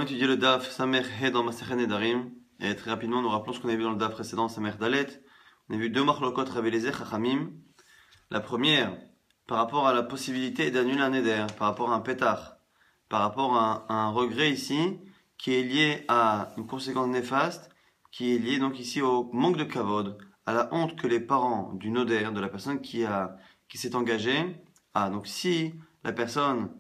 étudier le DAF Samer He dans Masechet Nedarim. Et très rapidement, nous rappelons ce qu'on a vu dans le DAF précédent, Samer Dalet. On a vu deux marlokot Rabbi Eliezer Chachamim. La première, par rapport à la possibilité d'annuler un Neder, par rapport à un pétard, par rapport à un regret ici, qui est lié à une conséquence néfaste, qui est lié donc ici au manque de kavod, à la honte que les parents du Noder, de la personne qui s'est engagée, donc si la personne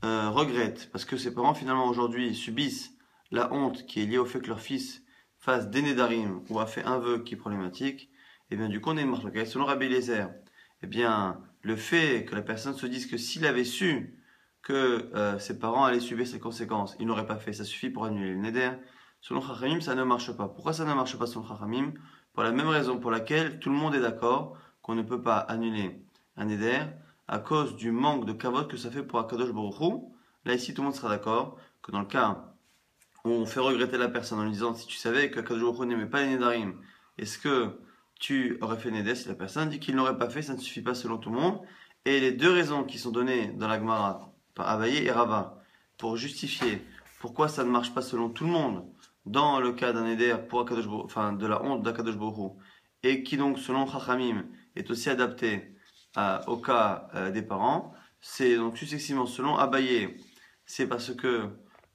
regrette, parce que ses parents finalement aujourd'hui subissent la honte qui est liée au fait que leur fils fasse des nédarim ou a fait un vœu qui est problématique, et bien du coup on est une marque. Selon Rabbi Eliezer, et bien le fait que la personne se dise que s'il avait su que ses parents allaient subir ces conséquences, il n'aurait pas fait, ça suffit pour annuler le neder. Selon Chachamim, ça ne marche pas. Pourquoi ça ne marche pas selon Chachamim? Pour la même raison pour laquelle tout le monde est d'accord qu'on ne peut pas annuler un neder à cause du manque de kavod que ça fait pour Akadosh Baruch Hu. Là ici tout le monde sera d'accord que dans le cas où on fait regretter la personne en lui disant si tu savais que Akadosh Baruch Hu n'aimait pas les nedarim, est-ce que tu aurais fait neder? Si la personne dit qu'il n'aurait pas fait, ça ne suffit pas selon tout le monde. Et les deux raisons qui sont données dans la Gemara par Abaye et Rava pour justifier pourquoi ça ne marche pas selon tout le monde dans le cas d'un neder pour Akadosh Baruch Hu, enfin de la honte d'Akadosh Baruch Hu, et qui donc selon Chachamim est aussi adapté au cas des parents, c'est donc successivement selon Abaye, c'est parce que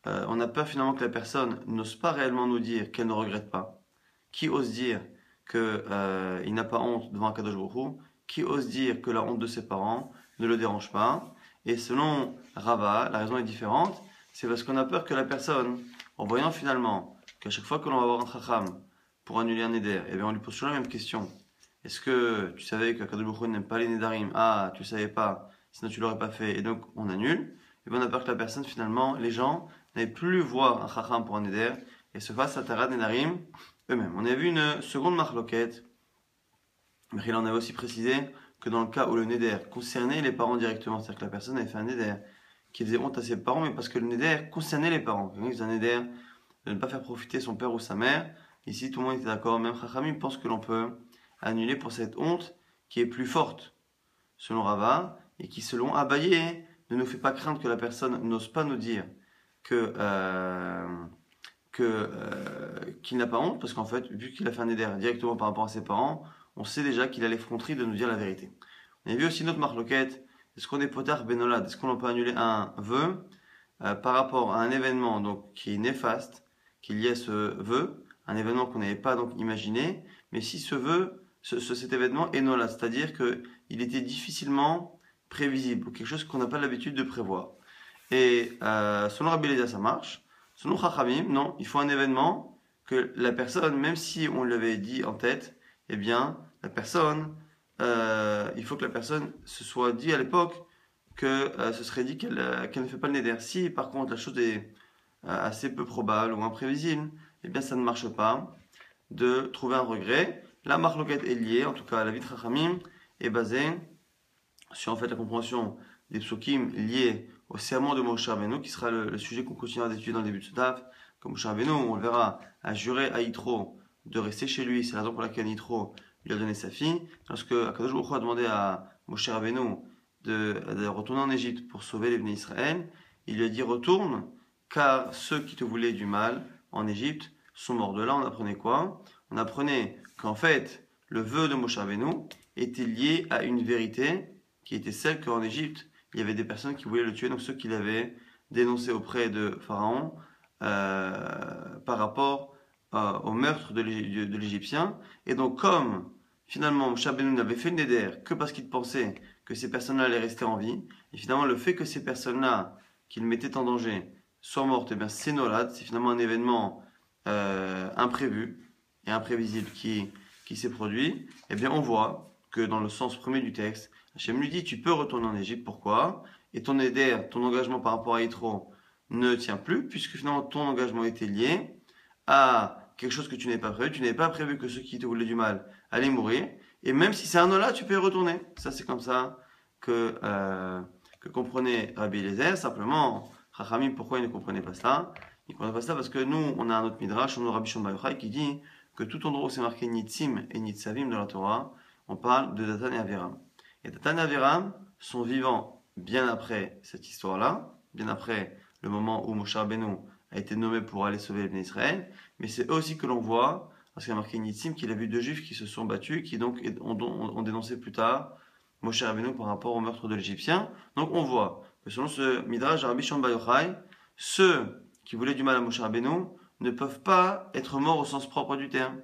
on a peur finalement que la personne n'ose pas réellement nous dire qu'elle ne regrette pas. Qui ose dire qu'il n'a pas honte devant Akadosh Baruch Hu? Qui ose dire que la honte de ses parents ne le dérange pas? Et selon Rava, la raison est différente, c'est parce qu'on a peur que la personne, en voyant finalement qu'à chaque fois que l'on va voir un chacham pour annuler un neder, eh bien on lui pose toujours la même question. Est-ce que tu savais que Akadosh Baruch Hu n'aime pas les nedarim? Ah, tu ne savais pas, sinon tu l'aurais pas fait, et donc on annule. Et bien on a peur que la personne finalement, les gens, n'aillent plus voir un chacham pour un neder et se fassent atara nedarim eux-mêmes. On a vu une seconde marloquette, mais il en avait aussi précisé que dans le cas où le neder concernait les parents directement, c'est-à-dire que la personne avait fait un neder qui faisait honte à ses parents, mais parce que le neder concernait les parents. Il faisait un neder de ne pas faire profiter son père ou sa mère. Ici, tout le monde était d'accord. Même Chachamim pense que l'on peut annuler pour cette honte qui est plus forte, selon Rava, et qui, selon Abaye, ne nous fait pas craindre que la personne n'ose pas nous dire que qu'il n'a pas honte, parce qu'en fait, vu qu'il a fait un éder directement par rapport à ses parents, on sait déjà qu'il a l'effronterie de nous dire la vérité. On a vu aussi notre marloquette, est-ce qu'on est potard benolad, est-ce qu'on peut annuler un vœu par rapport à un événement donc, qui est néfaste, qui est lié à ce vœu, un événement qu'on n'avait pas donc imaginé, mais si ce vœu, cet événement est nolad, c'est-à-dire qu'il était difficilement prévisible, ou quelque chose qu'on n'a pas l'habitude de prévoir. Et selon Rabbi Eliezer, ça marche. Selon Chachamim, non, il faut un événement que la personne, même si on l'avait dit en tête, eh bien, la personne, il faut que la personne se soit dit à l'époque que ce serait dit qu'elle ne fait pas le neder. Si par contre la chose est assez peu probable ou imprévisible, eh bien ça ne marche pas de trouver un regret. La marloquette est liée, en tout cas la vie de Chachamim est basée sur en fait la compréhension des psukim liés au serment de Moshe Rabbeinu, qui sera le sujet qu'on continuera d'étudier dans le début de ce DAF. Comme Moshe Rabbeinu, on le verra, a juré à Yitro de rester chez lui, c'est la raison pour laquelle Yitro lui a donné sa fille. Lorsque Akadosh Baruch Hu a demandé à Moshe Rabbeinu de retourner en Égypte pour sauver les Bnei Israël, il lui a dit retourne, car ceux qui te voulaient du mal en Égypte sont morts. De là, on apprenait quoi? On apprenait qu'en fait, le vœu de Moshe Rabbeinu était lié à une vérité qui était celle qu'en Égypte, il y avait des personnes qui voulaient le tuer, donc ceux qui l'avaient dénoncé auprès de Pharaon par rapport au meurtre de l'Égyptien. Et donc comme finalement Moshe Rabbeinu n'avait fait le neder que parce qu'il pensait que ces personnes-là allaient rester en vie, et finalement le fait que ces personnes-là qu'il mettait en danger soient mortes, et bien c'est nolad, c'est finalement un événement imprévu et imprévisible qui s'est produit, et bien on voit que dans le sens premier du texte, Hachem lui dit tu peux retourner en Égypte, pourquoi? Et ton éder, ton engagement par rapport à Yitro ne tient plus, puisque finalement ton engagement était lié à quelque chose que tu n'avais pas prévu. Tu n'avais pas prévu que ceux qui te voulaient du mal allaient mourir. Et même si c'est un nola, tu peux y retourner. Ça, c'est comme ça que comprenait Rabbi Eliezer. Simplement, Chachamim, pourquoi il ne comprenait pas cela? Il ne comprenait pas cela parce que nous, on a un autre midrash, on a Rabbi Shimon Bar Yochai qui dit que tout endroit où c'est marqué Nitzim et Nitzavim dans la Torah, on parle de Datan et Aviram. Et Datan et Aviram sont vivants bien après cette histoire-là, bien après le moment où Moshe Rabbeinu a été nommé pour aller sauver les Bnei Israël, mais c'est eux aussi que l'on voit, parce qu'il y a marqué Nitzim, qu'il a vu 2 juifs qui se sont battus, qui donc ont dénoncé plus tard Moshe Rabbeinu par rapport au meurtre de l'Égyptien. Donc on voit que selon ce Midrash Rabbi Shimon Bar Yochai, ceux qui voulaient du mal à Moshe Rabbeinu ne peuvent pas être morts au sens propre du terme.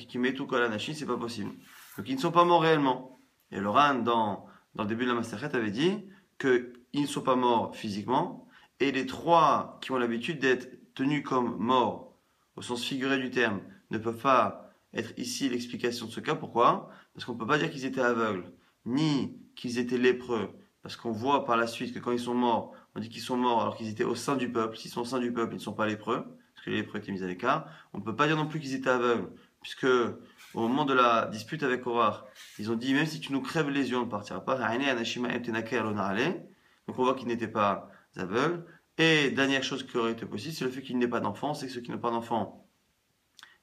Qui met tout Kolanashi, c'est pas possible. Donc ils ne sont pas morts réellement. Et le Ran, dans le début de la Masechet, avait dit qu'ils ne sont pas morts physiquement, et les 3 qui ont l'habitude d'être tenus comme morts, au sens figuré du terme, ne peuvent pas être ici l'explication de ce cas. Pourquoi? Parce qu'on ne peut pas dire qu'ils étaient aveugles, ni qu'ils étaient lépreux, parce qu'on voit par la suite que quand ils sont morts, on dit qu'ils sont morts alors qu'ils étaient au sein du peuple. S'ils sont au sein du peuple, ils ne sont pas lépreux, parce que les lépreux étaient mis à l'écart. On ne peut pas dire non plus qu'ils étaient aveugles, puisque au moment de la dispute avec Korach, ils ont dit même si tu nous crèves les yeux, on ne partira pas. Donc on voit qu'ils n'étaient pas aveugles. Et dernière chose qui aurait été possible, c'est le fait qu'il n'ait pas d'enfant. C'est que ceux qui n'ont pas d'enfant,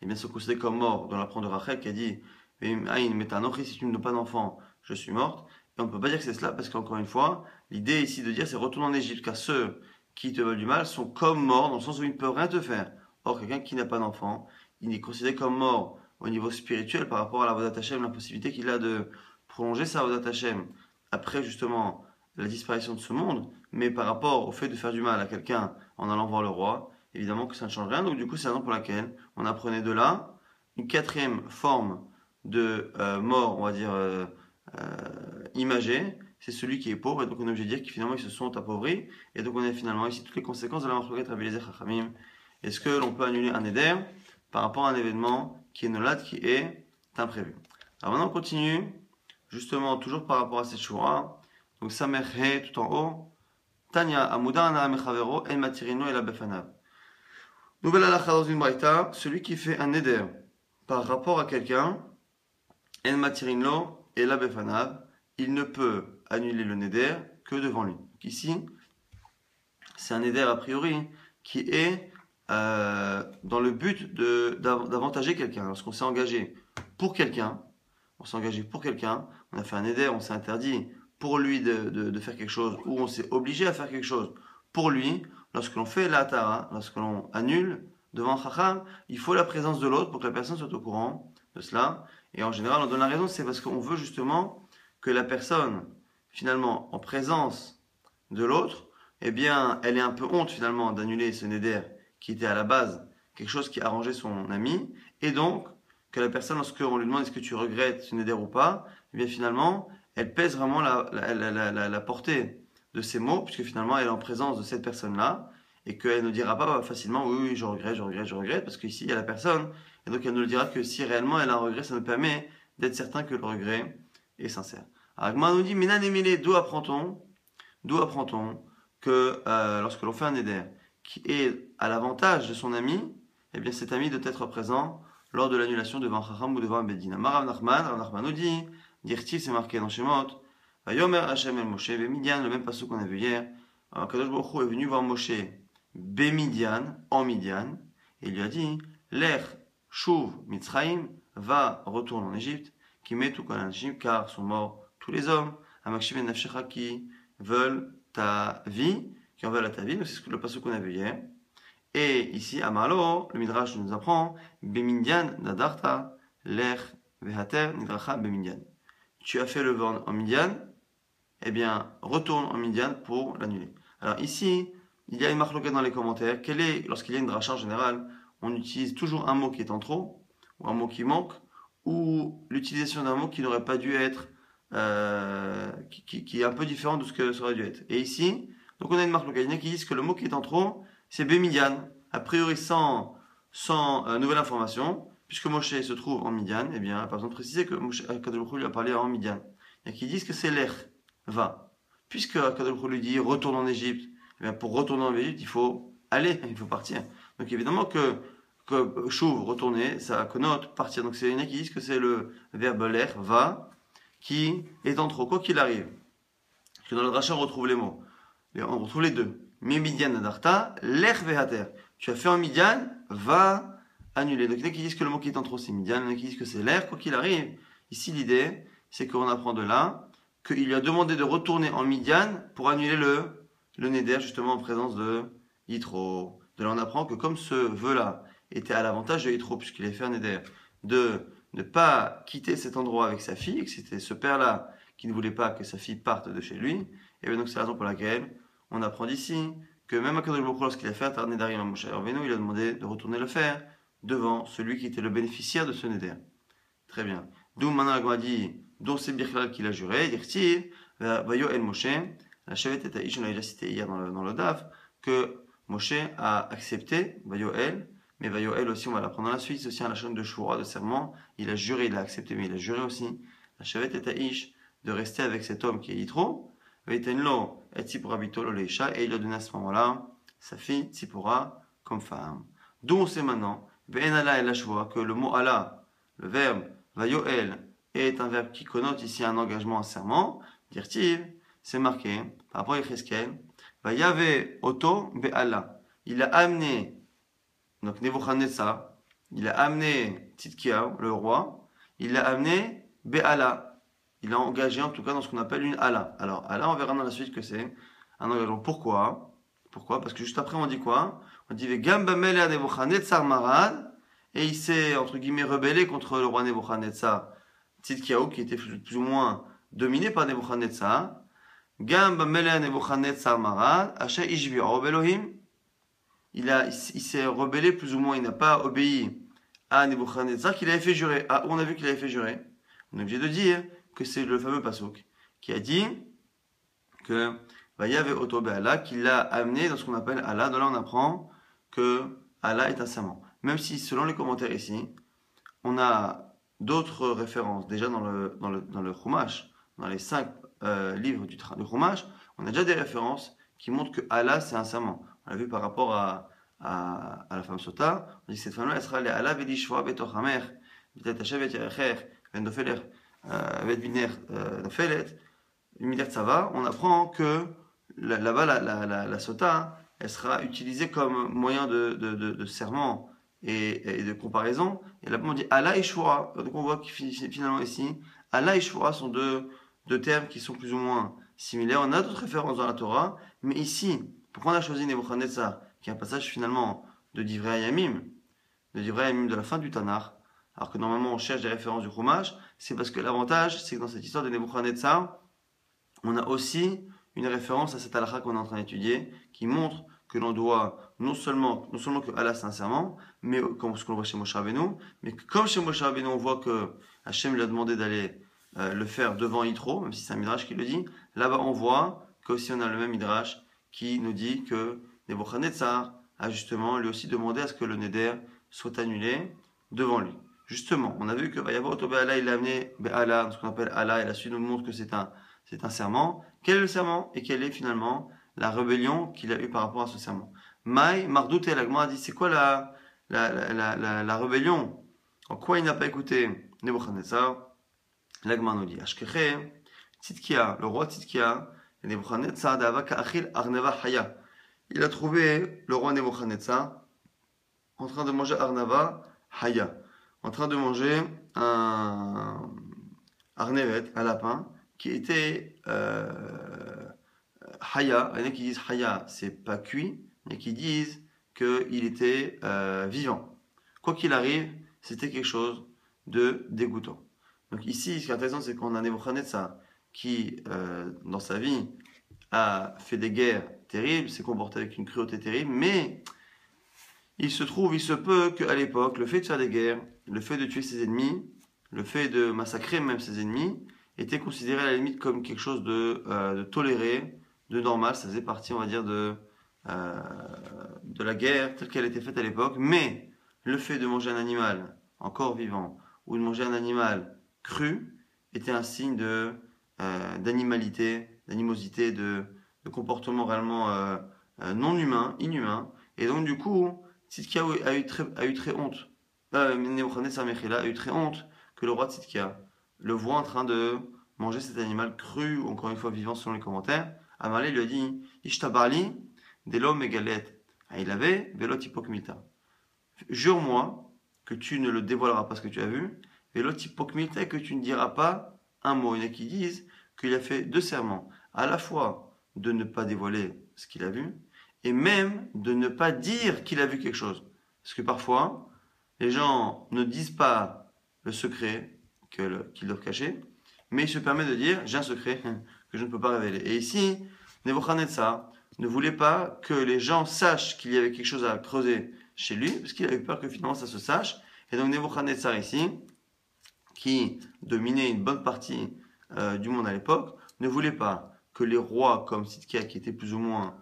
eh bien, sont considérés comme morts. Dans l'apprendre de Rachel qui a dit si tu n'as pas d'enfant, je suis morte. Et on ne peut pas dire que c'est cela parce qu'encore une fois, l'idée ici de dire c'est retourne en Égypte, car ceux qui te veulent du mal sont comme morts dans le sens où ils ne peuvent rien te faire. Or, quelqu'un qui n'a pas d'enfant, il est considéré comme mort au niveau spirituel par rapport à la Vodat Hashem, l'impossibilité qu'il a de prolonger sa Vodat Hashem après justement la disparition de ce monde, mais par rapport au fait de faire du mal à quelqu'un en allant voir le roi, évidemment que ça ne change rien. Donc du coup, c'est la raison pour laquelle on apprenait de là une 4e forme de mort, on va dire imagée, c'est celui qui est pauvre, et donc on est obligé de dire qu'ils finalement ils se sont appauvris, et donc on a finalement ici toutes les conséquences de la marloquette Rabbi Eliezer Chachamim. Est-ce que l'on peut annuler un éder par rapport à un événement qui est nolad, qui est imprévu? Alors maintenant on continue, justement toujours par rapport à cette shura. Donc Samer He tout en haut, Tanya Amuda Ana Mechavero El Matirino El Abefanav. Nouvelle halakha dans une braïta, celui qui fait un éder par rapport à quelqu'un, El Matirino El Abefanav, il ne peut annuler le neder que devant lui. Donc ici, c'est un neder a priori qui est dans le but d'avantager quelqu'un. Lorsqu'on s'est engagé pour quelqu'un, on a fait un neder, on s'est interdit pour lui de faire quelque chose, ou on s'est obligé à faire quelque chose pour lui. Lorsque l'on fait la tara, lorsque l'on annule devant Chacham, il faut la présence de l'autre pour que la personne soit au courant de cela. Et en général, on donne la raison, c'est parce qu'on veut justement que la personne, finalement, en présence de l'autre, eh bien, elle ait un peu honte finalement d'annuler ce neder qui était à la base quelque chose qui arrangeait son ami, et donc que la personne, lorsqu'on lui demande est-ce que tu regrettes ce neder ou pas, eh bien finalement, elle pèse vraiment la portée de ces mots, puisque finalement elle est en présence de cette personne-là, et qu'elle ne dira pas facilement oui, je regrette, parce qu'ici il y a la personne, et donc elle ne le dira que si réellement elle a un regret, ça nous permet d'être certain que le regret est sincère. Alors Agma nous dit, Minan Emile, d'où apprend-on que lorsque l'on fait un éder qui est à l'avantage de son ami, eh bien cet ami doit être présent lors de l'annulation devant Chacham ou devant un Bedin. Rav Nachman nous dit, Dirtiv, c'est marqué dans Shemot, Vayomer Hashem el Moshe, Bemidian, le même passage qu'on a vu hier. Kadosh Baruch Hu est venu voir Moshe Bemidian, en Midian, et il lui a dit, Lech Shuv Mitzrayim, va, retourne en Égypte, qui met tout Kolanashim, car sont morts tous les hommes, Amakshim et Nafshecha, qui veulent ta vie, qui en veulent à ta vie, donc c'est le passage qu'on a vu hier. Et ici, à Marlo, le Midrash nous apprend, Bemidian Nadarta, Lech Vehater Nidracha Bemidian. Tu as fait le vent en Midian, eh bien, retourne en Midian pour l'annuler. Alors ici, il y a une marque dans les commentaires. Lorsqu'il y a une dracha en général, on utilise toujours un mot qui est en trop, ou un mot qui manque, ou l'utilisation d'un mot qui n'aurait pas dû être, qui est un peu différent de ce que ça aurait dû être. Et ici, donc on a une marque locale qui dit que le mot qui est en trop, c'est Bemidian. A priori, sans nouvelle information, puisque Moshe se trouve en Midian, eh bien, par exemple, préciser que Kadosh lui a parlé en Midian. Et qui disent que c'est l'air, va. Puisque Kadosh lui dit retourne en Égypte, eh bien, pour retourner en Égypte, il faut aller, il faut partir. Donc évidemment que chouv, retourner, ça connote partir. Donc c'est une qui disent que c'est le verbe l'air, va, qui est en trop, quoi qu'il arrive. Parce que dans le dracha, on retrouve les mots. On retrouve les deux. Mi Midian adarta, l'air vehater. Tu as fait en Midian, va annuler. Donc il y en a qui disent que le mot qui est en trop, c'est Midian. Il y en a qui disent que c'est l'air, quoi qu'il arrive. Ici, l'idée, c'est qu'on apprend de là qu'il lui a demandé de retourner en Midian pour annuler le neder, justement en présence de Yitro. De là, on apprend que comme ce vœu-là était à l'avantage de Yitro, puisqu'il avait fait un éder, de ne pas quitter cet endroit avec sa fille, et que c'était ce père-là qui ne voulait pas que sa fille parte de chez lui, et bien donc c'est la raison pour laquelle on apprend d'ici que même Akadosh Baruch Hu, lorsqu'il a fait un Nedarim à Moshe Rabbeinu, il a demandé de retourner le faire devant celui qui était le bénéficiaire de ce Neder. Très bien. D'où maintenant la Gemara dit, dont c'est Birklal qu'il a juré, dire-t-il, Vayo El Moshe, la Shevet et Taïch, on a déjà cité hier dans le DAF, que Moshe a accepté, Vayo El, mais Vayo El aussi, on va l'apprendre dans la suite, c'est aussi un lachon de Shura, de serment, il a juré, il a accepté, mais il a juré aussi, la Shevet et Taïch, de rester avec cet homme qui est Yitro, et il a donné à ce moment-là sa fille Tzipora comme femme. D'où on sait maintenant que le mot Allah, le verbe Vayoel, est un verbe qui connote ici un engagement, un serment. Dire-t-il, c'est marqué par rapport à Yecheskel, Vayave Oto Be'Allah. Il a amené, donc Nebuchadnezzar, il a amené Tzidkiyahu, le roi, il l'a amené Be'Allah. Il a engagé en tout cas dans ce qu'on appelle une Allah. Alors, Allah, on verra dans la suite que c'est un engagement. Pourquoi? Parce que juste après, on dit quoi? On dit Gamba Mele Nebuchadnezzar Marad, et il s'est, entre guillemets, rebellé contre le roi Nebuchadnezzar Tzidkiyahu, qui était plus ou moins dominé par Nebuchadnezzar. Gamba Mele Nebuchadnezzar Marad, Asher Ishbi'o Elohim. Il s'est rebellé plus ou moins, il n'a pas obéi à Nebuchadnezzar, qu'il avait fait jurer. Ah, on a vu qu'il avait fait jurer. On est obligé de dire que c'est le fameux Pasuk qui a dit que Vayav Oto Be'Allah, qu'il l'a amené dans ce qu'on appelle Allah. De là, on apprend que Allah est un serment. Même si, selon les commentaires ici, on a d'autres références. Déjà dans le Chumash, dans les 5 livres du Chumash, on a déjà des références qui montrent que Allah, c'est un serment. On l'a vu par rapport à la femme Sota. On dit que cette femme-là, elle sera les Allah Vedishva Betoch Hamer, Betet Hashem et Yerecher, Vendofeler. Avec Biner Felet, on apprend que là-bas la sota, elle sera utilisée comme moyen de serment et de comparaison. Et là-bas on dit Allah et Shura. Donc on voit que finalement ici, Allah et Shura sont deux termes qui sont plus ou moins similaires. On a d'autres références dans la Torah, mais ici, pourquoi on a choisi Nebuchadnezzar, qui est un passage finalement de Divrei Yamim, de la fin du Tanakh, alors que normalement on cherche des références du Chumash, c'est parce que l'avantage, c'est que dans cette histoire de Nebuchadnezzar, on a aussi une référence à cette halakha qu'on est en train d'étudier, qui montre que l'on doit non seulement que Allah c'est un serment, mais comme ce qu'on voit chez Moshe Rabbeinu, mais que comme chez Moshe Rabbeinu on voit que Hachem lui a demandé d'aller le faire devant Yitro, même si c'est un midrash qui le dit, là-bas on voit qu'aussi on a le même midrash qui nous dit que Nebuchadnezzar a justement lui aussi demandé à ce que le Neder soit annulé devant lui. Justement, on a vu que Vayavo Oto Be'Allah, il a amené Be'Allah, ce qu'on appelle Allah, et la suite nous montre que c'est un serment. Quel est le serment et quelle est finalement la rébellion qu'il a eue par rapport à ce serment? Maï, Mardout et Lagma a dit c'est quoi la rébellion? En quoi il n'a pas écouté Nebuchadnezzar? Lagma nous dit Ashkeche, Tzidkia, le roi Tzidkia, Nebuchadnezzar d'Avaka Achil Arneva Haya. Il a trouvé le roi Nebuchadnezzar en train de manger Arnava Haya, en train de manger un arnevet, un lapin, qui était Haya. Il y en a qui disent Haya, c'est pas cuit, il y en a qui disent qu'il était vivant. Quoi qu'il arrive, c'était quelque chose de dégoûtant. Donc ici, ce qui est intéressant, c'est qu'on a Nebuchadnezzar qui, dans sa vie, a fait des guerres terribles, s'est comporté avec une cruauté terrible, mais il se peut qu'à l'époque, le fait de faire des guerres, le fait de tuer ses ennemis, le fait de massacrer même ses ennemis, était considéré à la limite comme quelque chose de toléré, de normal. Ça faisait partie, on va dire, de la guerre telle qu'elle était faite à l'époque. Mais le fait de manger un animal encore vivant ou de manger un animal cru était un signe d'animalité, d'animosité, de comportement réellement non humain, inhumain. Et donc du coup, Tzidkiyahu a eu très honte. Nebuchadnezzar Mechila a eu très honte que le roi Tzidkiyahu le voit en train de manger cet animal cru, ou encore une fois vivant selon les commentaires. Amalé lui a dit Ishtabarli, Delo Megalet, Ailavé, Velot Hipokmita. Jure-moi que tu ne le dévoileras pas ce que tu as vu, Velot Hipokmita, que tu ne diras pas un mot. Il y en a qui disent qu'il a fait 2 serments, à la fois de ne pas dévoiler ce qu'il a vu, et même de ne pas dire qu'il a vu quelque chose. Parce que parfois, les gens ne disent pas le secret qu'ils doivent cacher, mais ils se permettent de dire j'ai un secret que je ne peux pas révéler. Et ici, Nebuchadnezzar ne voulait pas que les gens sachent qu'il y avait quelque chose à creuser chez lui, parce qu'il avait peur que finalement ça se sache. Et donc Nebuchadnezzar ici, qui dominait une bonne partie du monde à l'époque, ne voulait pas que les rois comme Sidkia, qui étaient plus ou moins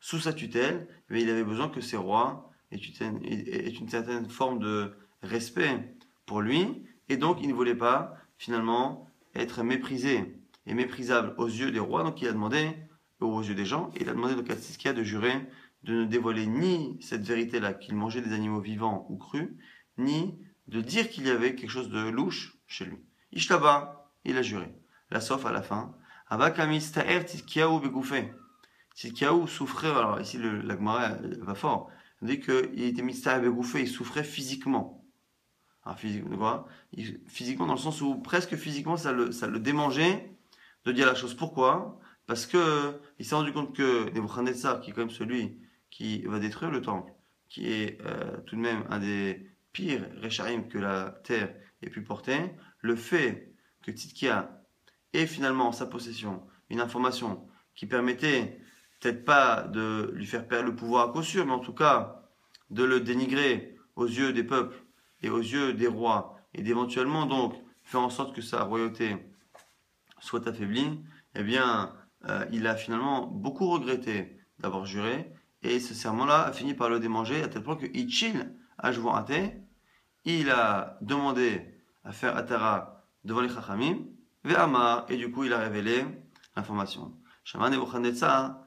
sous sa tutelle, mais il avait besoin que ces rois aient une certaine forme de respect pour lui, et donc il ne voulait pas finalement être méprisé et méprisable aux yeux des rois, donc il a demandé, aux yeux des gens, il a demandé donc à Sidkia de jurer de ne dévoiler ni cette vérité-là, qu'il mangeait des animaux vivants ou crus, ni de dire qu'il y avait quelque chose de louche chez lui. Ishtaba, il a juré. La sauf à la fin. Avakamis ta'er Tzidkiyahu begouffé. Tzidkiyahu souffrait, alors ici la Gemara va fort, il dit qu'il était mitzvah begouffé, il souffrait physiquement. Alors physiquement dans le sens où presque physiquement ça le démangeait de dire la chose. Pourquoi? Parce que il s'est rendu compte que Nebuchadnezzar, qui est quand même celui qui va détruire le temple, qui est tout de même un des pires Rechaim que la terre ait pu porter, le fait que Tzidkia ait finalement en sa possession une information qui permettait peut-être pas de lui faire perdre le pouvoir à coup sûr, mais en tout cas de le dénigrer aux yeux des peuples et aux yeux des rois, et d'éventuellement donc faire en sorte que sa royauté soit affaiblie, eh bien il a finalement beaucoup regretté d'avoir juré, et ce serment-là a fini par le démanger à tel point que Ichil a joué à thé. Il a demandé à faire Atara devant les Chachamim, Ve'amar, et du coup il a révélé l'information. Shama Nebuchadnezzar,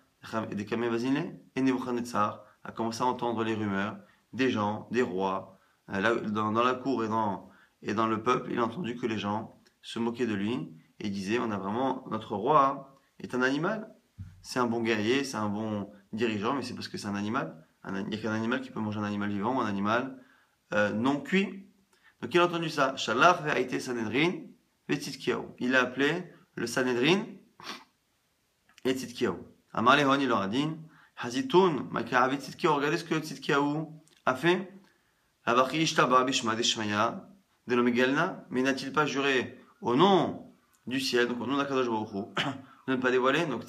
et Nebuchadnezzar a commencé à entendre les rumeurs des gens, des rois, dans la cour et dans le peuple. Il a entendu que les gens se moquaient de lui et disaient on a vraiment, notre roi est un animal. C'est un bon guerrier, c'est un bon dirigeant, mais c'est parce que c'est un animal. Il n'y a qu'un animal qui peut manger un animal vivant ou un animal non cuit. Donc il a entendu ça. Shalach ve'aïté Sanhedrin ve'Tzidkiyahu. Il a appelé le Sanhedrin et Tzidkiyahu. Amar Lehon, il leur a dit Hazitoun, Makaravi Tzidkiyahu. Regardez ce que Tzidkiyahu a fait. Avachi ishtaba bishma deshmaya de l'omegelna. Mais n'a-t-il pas juré au nom du ciel, donc au nom d'Akadosh Baruch Hu, de ne pas dévoiler? Donc,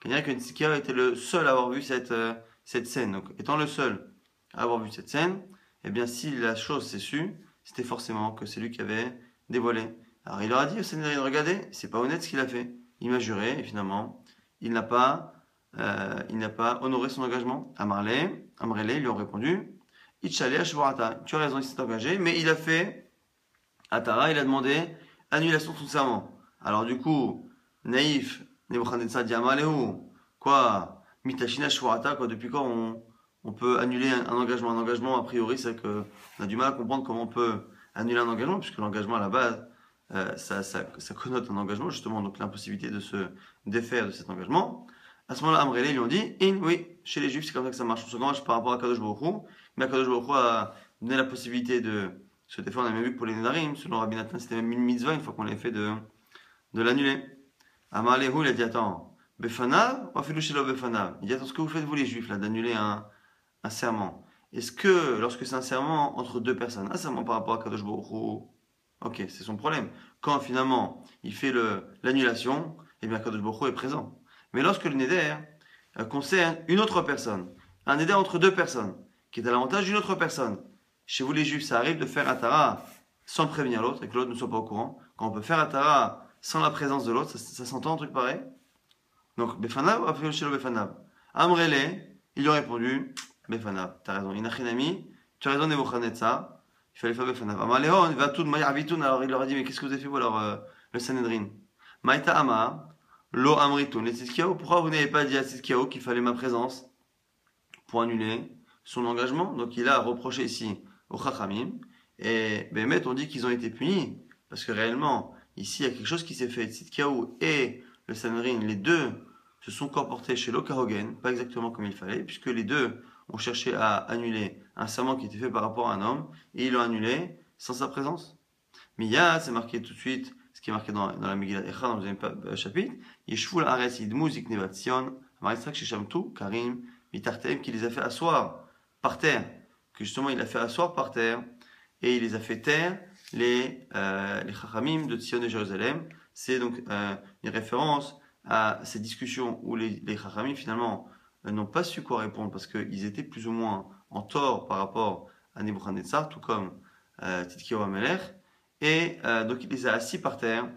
on dirait que Tzidkiyahu était le seul à avoir vu cette scène. Donc, étant le seul à avoir vu cette scène, eh bien, si la chose s'est su, c'était forcément que c'est lui qui avait dévoilé. Alors, il leur a dit au Sanhedrin, regardez, c'est pas honnête ce qu'il a fait. Il m'a juré, et finalement, il n'a pas honoré son engagement. Amrele, ils lui ont répondu, Itchaleh Ashvorata, tu as raison, il s'est engagé, mais il a fait Atara, il a demandé annulation de son serment. Alors, du coup, naïf, Nebuchadnezzar dit Amalehu, quoi, Mitashina Shvorata, quoi, depuis quand on peut annuler un engagement. Un engagement, a priori, c'est qu'on a du mal à comprendre comment on peut annuler un engagement, puisque l'engagement, à la base, ça connote un engagement, justement, donc l'impossibilité de se défaire de cet engagement. À ce moment-là, Amrele, ils lui ont dit, oui, chez les Juifs, c'est comme ça que ça marche. On se marche par rapport à Kadosh Baruch Hu, mais Kadosh Baruch Hu a donné la possibilité de se défendre. On a même vu que pour les Nedarim, selon Rabbi Nathan, c'était même une mitzvah, une fois qu'on l'avait fait de l'annuler. Amrele, il a dit, attends, Befanav, ou afilou shelo Befanav. Il dit, attends, ce que vous faites, vous les Juifs, là, d'annuler un serment. Est-ce que, lorsque c'est un serment entre deux personnes, un serment par rapport à Kadosh Baruch Hu, ok, c'est son problème. Quand finalement il fait l'annulation, eh bien Kadosh Baruch Hu est présent. Mais lorsque le Neder concerne une autre personne, un Neder entre deux personnes, qui est à l'avantage d'une autre personne, chez vous les Juifs, ça arrive de faire Atara sans prévenir l'autre et que l'autre ne soit pas au courant. Quand on peut faire Atara sans la présence de l'autre, ça s'entend un truc pareil? Donc, Befanav ou Afil Shelo Befanav? Amrele, il lui a répondu, Befanav, t'as raison. Inachinami, tu as raison, Nebuchadnezzar. Il fallait faire Befanav. Amaléon, va tout, Mayavitoun. Alors il leur a dit, mais qu'est-ce que vous avez fait, vous, alors, le Sanhedrin? Maïta Ama, Lo Amritoun. Les Tzidkiyahu, pourquoi vous n'avez pas dit à Tzidkiyahu qu'il fallait ma présence pour annuler son engagement? Donc il a reproché ici au Chachamim. Et Bémet, on dit qu'ils ont été punis. Parce que réellement, ici, il y a quelque chose qui s'est fait. Tzidkiyahu et le Sanhedrin, les deux, se sont comportés chez l'Okahogen, pas exactement comme il fallait, puisque les deux ont cherché à annuler un serment qui était fait par rapport à un homme, et ils l'ont annulé sans sa présence. Miyad, c'est marqué tout de suite, ce qui est marqué dans la Megillat Echa, dans le deuxième chapitre, Yeshvul Aretz Yidmu Ziknevat Sion Amaritrak Sheshamtu, Karim, Mitartem, qui les a fait asseoir par terre, que justement il a fait asseoir par terre, et il les a fait taire, les Chachamim de Tzion et Jérusalem. C'est donc une référence à ces discussions où les Chachamim finalement n'ont pas su quoi répondre parce qu'ils étaient plus ou moins en tort par rapport à Nebuchadnezzar, tout comme Tzidkiyahu HaMelech. Et donc il les a assis par terre,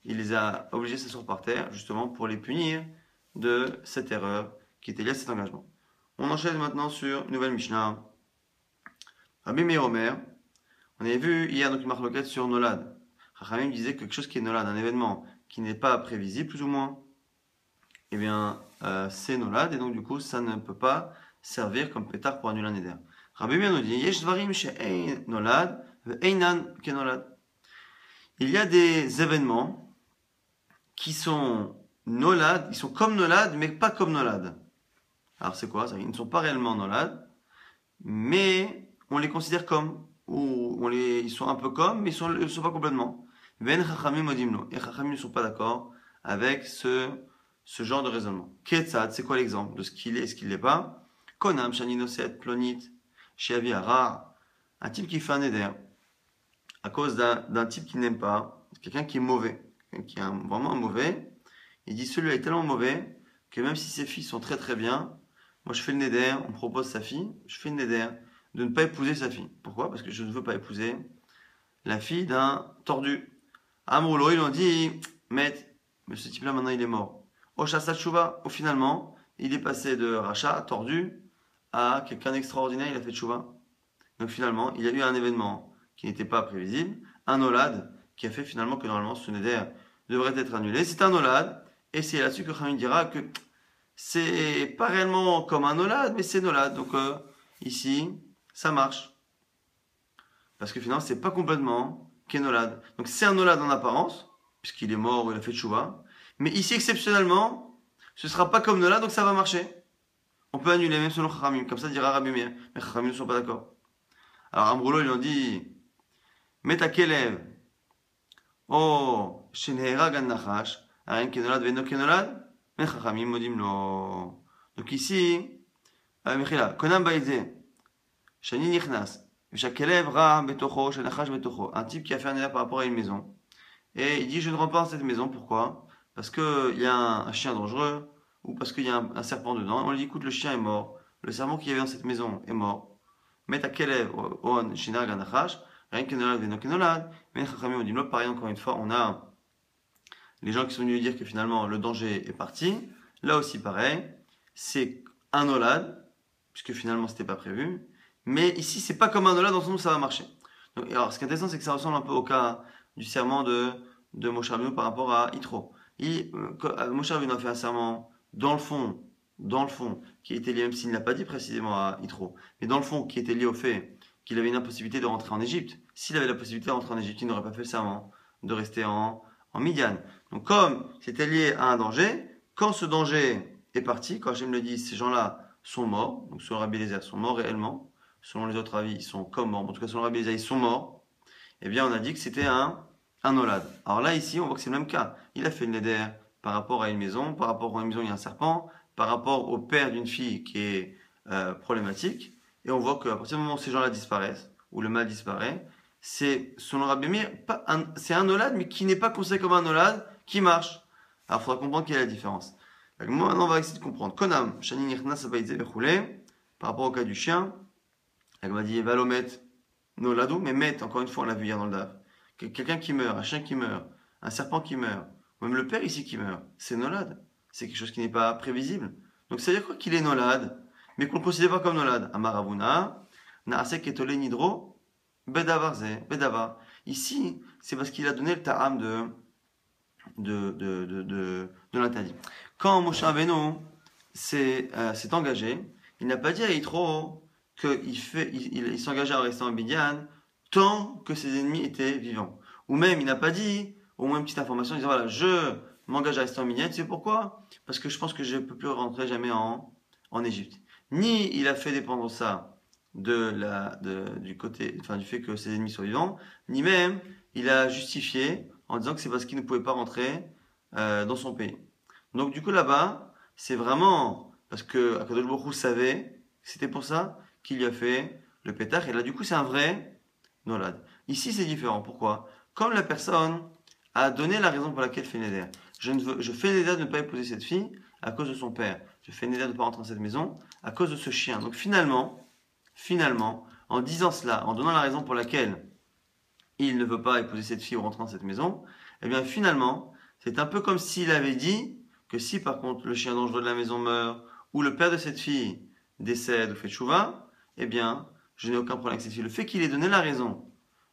il les a obligés de s'asseoir par terre, justement pour les punir de cette erreur qui était liée à cet engagement. On enchaîne maintenant sur une nouvelle Mishnah. Rabbi Meir Omer, on avait vu hier donc une marloquette sur Nolad. Chachamim disait que quelque chose qui est Nolad, un événement qui n'est pas prévisible plus ou moins, eh bien c'est Nolad et donc du coup ça ne peut pas servir comme pétard pour annuler un éder. Rabbi Meir nous dit Yesh dvarim she'ein Nolad ve'einan kenolad. Il y a des événements qui sont Nolad, ils sont comme Nolad mais pas comme Nolad. Alors c'est quoi ça? Ils ne sont pas réellement Nolad, mais on les considère comme, ou ils sont un peu comme, mais ils ne sont pas complètement. Ben Chachamim Odimlo. Et Chachamim ne sont pas d'accord avec ce genre de raisonnement. Ketzad, c'est quoi l'exemple de ce qu'il est et ce qu'il n'est pas? Konam, Shaninoset, Plonit, Sheavi Hara, un type qui fait un éder, à cause d'un type qu'il n'aime pas, quelqu'un qui est mauvais, qui est vraiment mauvais, il dit celui-là est tellement mauvais que même si ses filles sont très très bien, moi je fais le néder, on me propose sa fille, je fais le néder de ne pas épouser sa fille. Pourquoi? Parce que je ne veux pas épouser la fille d'un tordu. Amroulo, ils ont dit, mais ce type-là maintenant il est mort. Oshasa Tshuva, au finalement, il est passé de rachat, tordu, à quelqu'un d'extraordinaire, il a fait Tshuva. Donc finalement, il y a eu un événement qui n'était pas prévisible, un olad, qui a fait finalement que normalement ce néder devrait être annulé. C'est un olad, et c'est là-dessus que Khamim dira que c'est pas réellement comme un olad, mais c'est nolad. Donc ici, ça marche. Parce que finalement, c'est pas complètement qu'Enolad. Donc c'est un Nolad en apparence, puisqu'il est mort ou il a fait Tchouva. Mais ici, exceptionnellement, ce sera pas comme Nolad, donc ça va marcher. On peut annuler même selon Chachamim. Comme ça, dira Rabbi Meir. Mais Chachamim ne sont pas d'accord. Alors Amroulo, ils ont dit Meta Kelev. Oh, Shenheira Gan Nachash. Arin Kenolad Veno Kenolad. Mais Chachamim modim lo. Donc ici, Mechila, Konam Baïdze. Shani Nichnas. Un type qui a fait un éder par rapport à une maison. Et il dit je ne rentre pas dans cette maison. Pourquoi? Parce qu'il y a un chien dangereux ou parce qu'il y a un serpent dedans. On lui dit écoute, le chien est mort. Le serpent qu'il y avait dans cette maison est mort. Mais à Kelev, on Shinar Ganachash, rien que Nolad, Veno Kenolad. Mais Chachamim on dit non, pareil, encore une fois, on a les gens qui sont venus lui dire que finalement le danger est parti. Là aussi, pareil, c'est un Nolad, puisque finalement c'était pas prévu. Mais ici, c'est pas comme un dollar dans le sens où ça va marcher. Donc, alors, ce qui est intéressant, c'est que ça ressemble un peu au cas du serment de Moshe Rabbeinu par rapport à Yitro. Moshe Rabbeinu a fait un serment dans le fond, qui était lié, même s'il ne l'a pas dit précisément à Yitro, mais dans le fond, qui était lié au fait qu'il avait une impossibilité de rentrer en Égypte. S'il avait la possibilité de rentrer en Égypte, il n'aurait pas fait le serment de rester en Midian. Donc, comme c'était lié à un danger, quand ce danger est parti, quand Hachem le dit, ces gens-là sont morts, donc selon Rabbi Eliezer, sont morts réellement. Selon les autres avis, ils sont comme morts. En tout cas, selon Rabbi Eliezer, ils sont morts. Eh bien, on a dit que c'était un olad. Alors là, ici, on voit que c'est le même cas. Il a fait une néder par rapport à une maison. Par rapport à une maison, il y a un serpent. Par rapport au père d'une fille qui est problématique. Et on voit qu'à partir du moment où ces gens-là disparaissent, ou le mal disparaît, c'est, selon Rabbi Meir, c'est un olad, mais qui n'est pas considéré comme un olad, qui marche. Alors, il faudra comprendre quelle est la différence. Donc, maintenant, on va essayer de comprendre. Konam, Shani Nirnas Abaïdze Bechoulé, par rapport au cas du chien. Elle m'a dit Valomet Nolado, mais met, encore une fois, on l'a vu hier dans le DAF. Quelqu'un qui meurt, un chien qui meurt, un serpent qui meurt, ou même le père ici qui meurt, c'est Nolad. C'est quelque chose qui n'est pas prévisible. Donc ça veut dire quoi qu'il est Nolad, mais qu'on ne le considère pas comme Nolad. Amaravuna, Naase Ketole Nidro, Bedavarze, Bedavar. Ici, c'est parce qu'il a donné le ta'am de l'interdit. Quand Moshe Rabbeinu s'est engagé, il n'a pas dit à Yitro qu'il s'engageait à rester en Midian tant que ses ennemis étaient vivants. Ou même, il n'a pas dit, au moins une petite information, en disant voilà, je m'engage à rester en Midian, tu sais pourquoi? Parce que je pense que je ne peux plus rentrer jamais en Égypte. Ni il a fait dépendre ça du fait que ses ennemis soient vivants, ni même il a justifié en disant que c'est parce qu'il ne pouvait pas rentrer dans son pays. Donc du coup là-bas, c'est vraiment parce que Akadosh Baruch Hu savait que c'était pour ça qu'il lui a fait le pétard. Et là, du coup, c'est un vrai nolad. Ici, c'est différent. Pourquoi? Comme la personne a donné la raison pour laquelle fait Neder. Je fais Neder de ne pas épouser cette fille à cause de son père. Je fais Neder de ne pas rentrer dans cette maison à cause de ce chien. Donc finalement, en disant cela, en donnant la raison pour laquelle il ne veut pas épouser cette fille ou rentrer dans cette maison, eh bien finalement, c'est un peu comme s'il avait dit que si par contre le chien dangereux de la maison meurt, ou le père de cette fille décède ou fait tchouva, eh bien, je n'ai aucun problème avec cette fille. Le fait qu'il ait donné la raison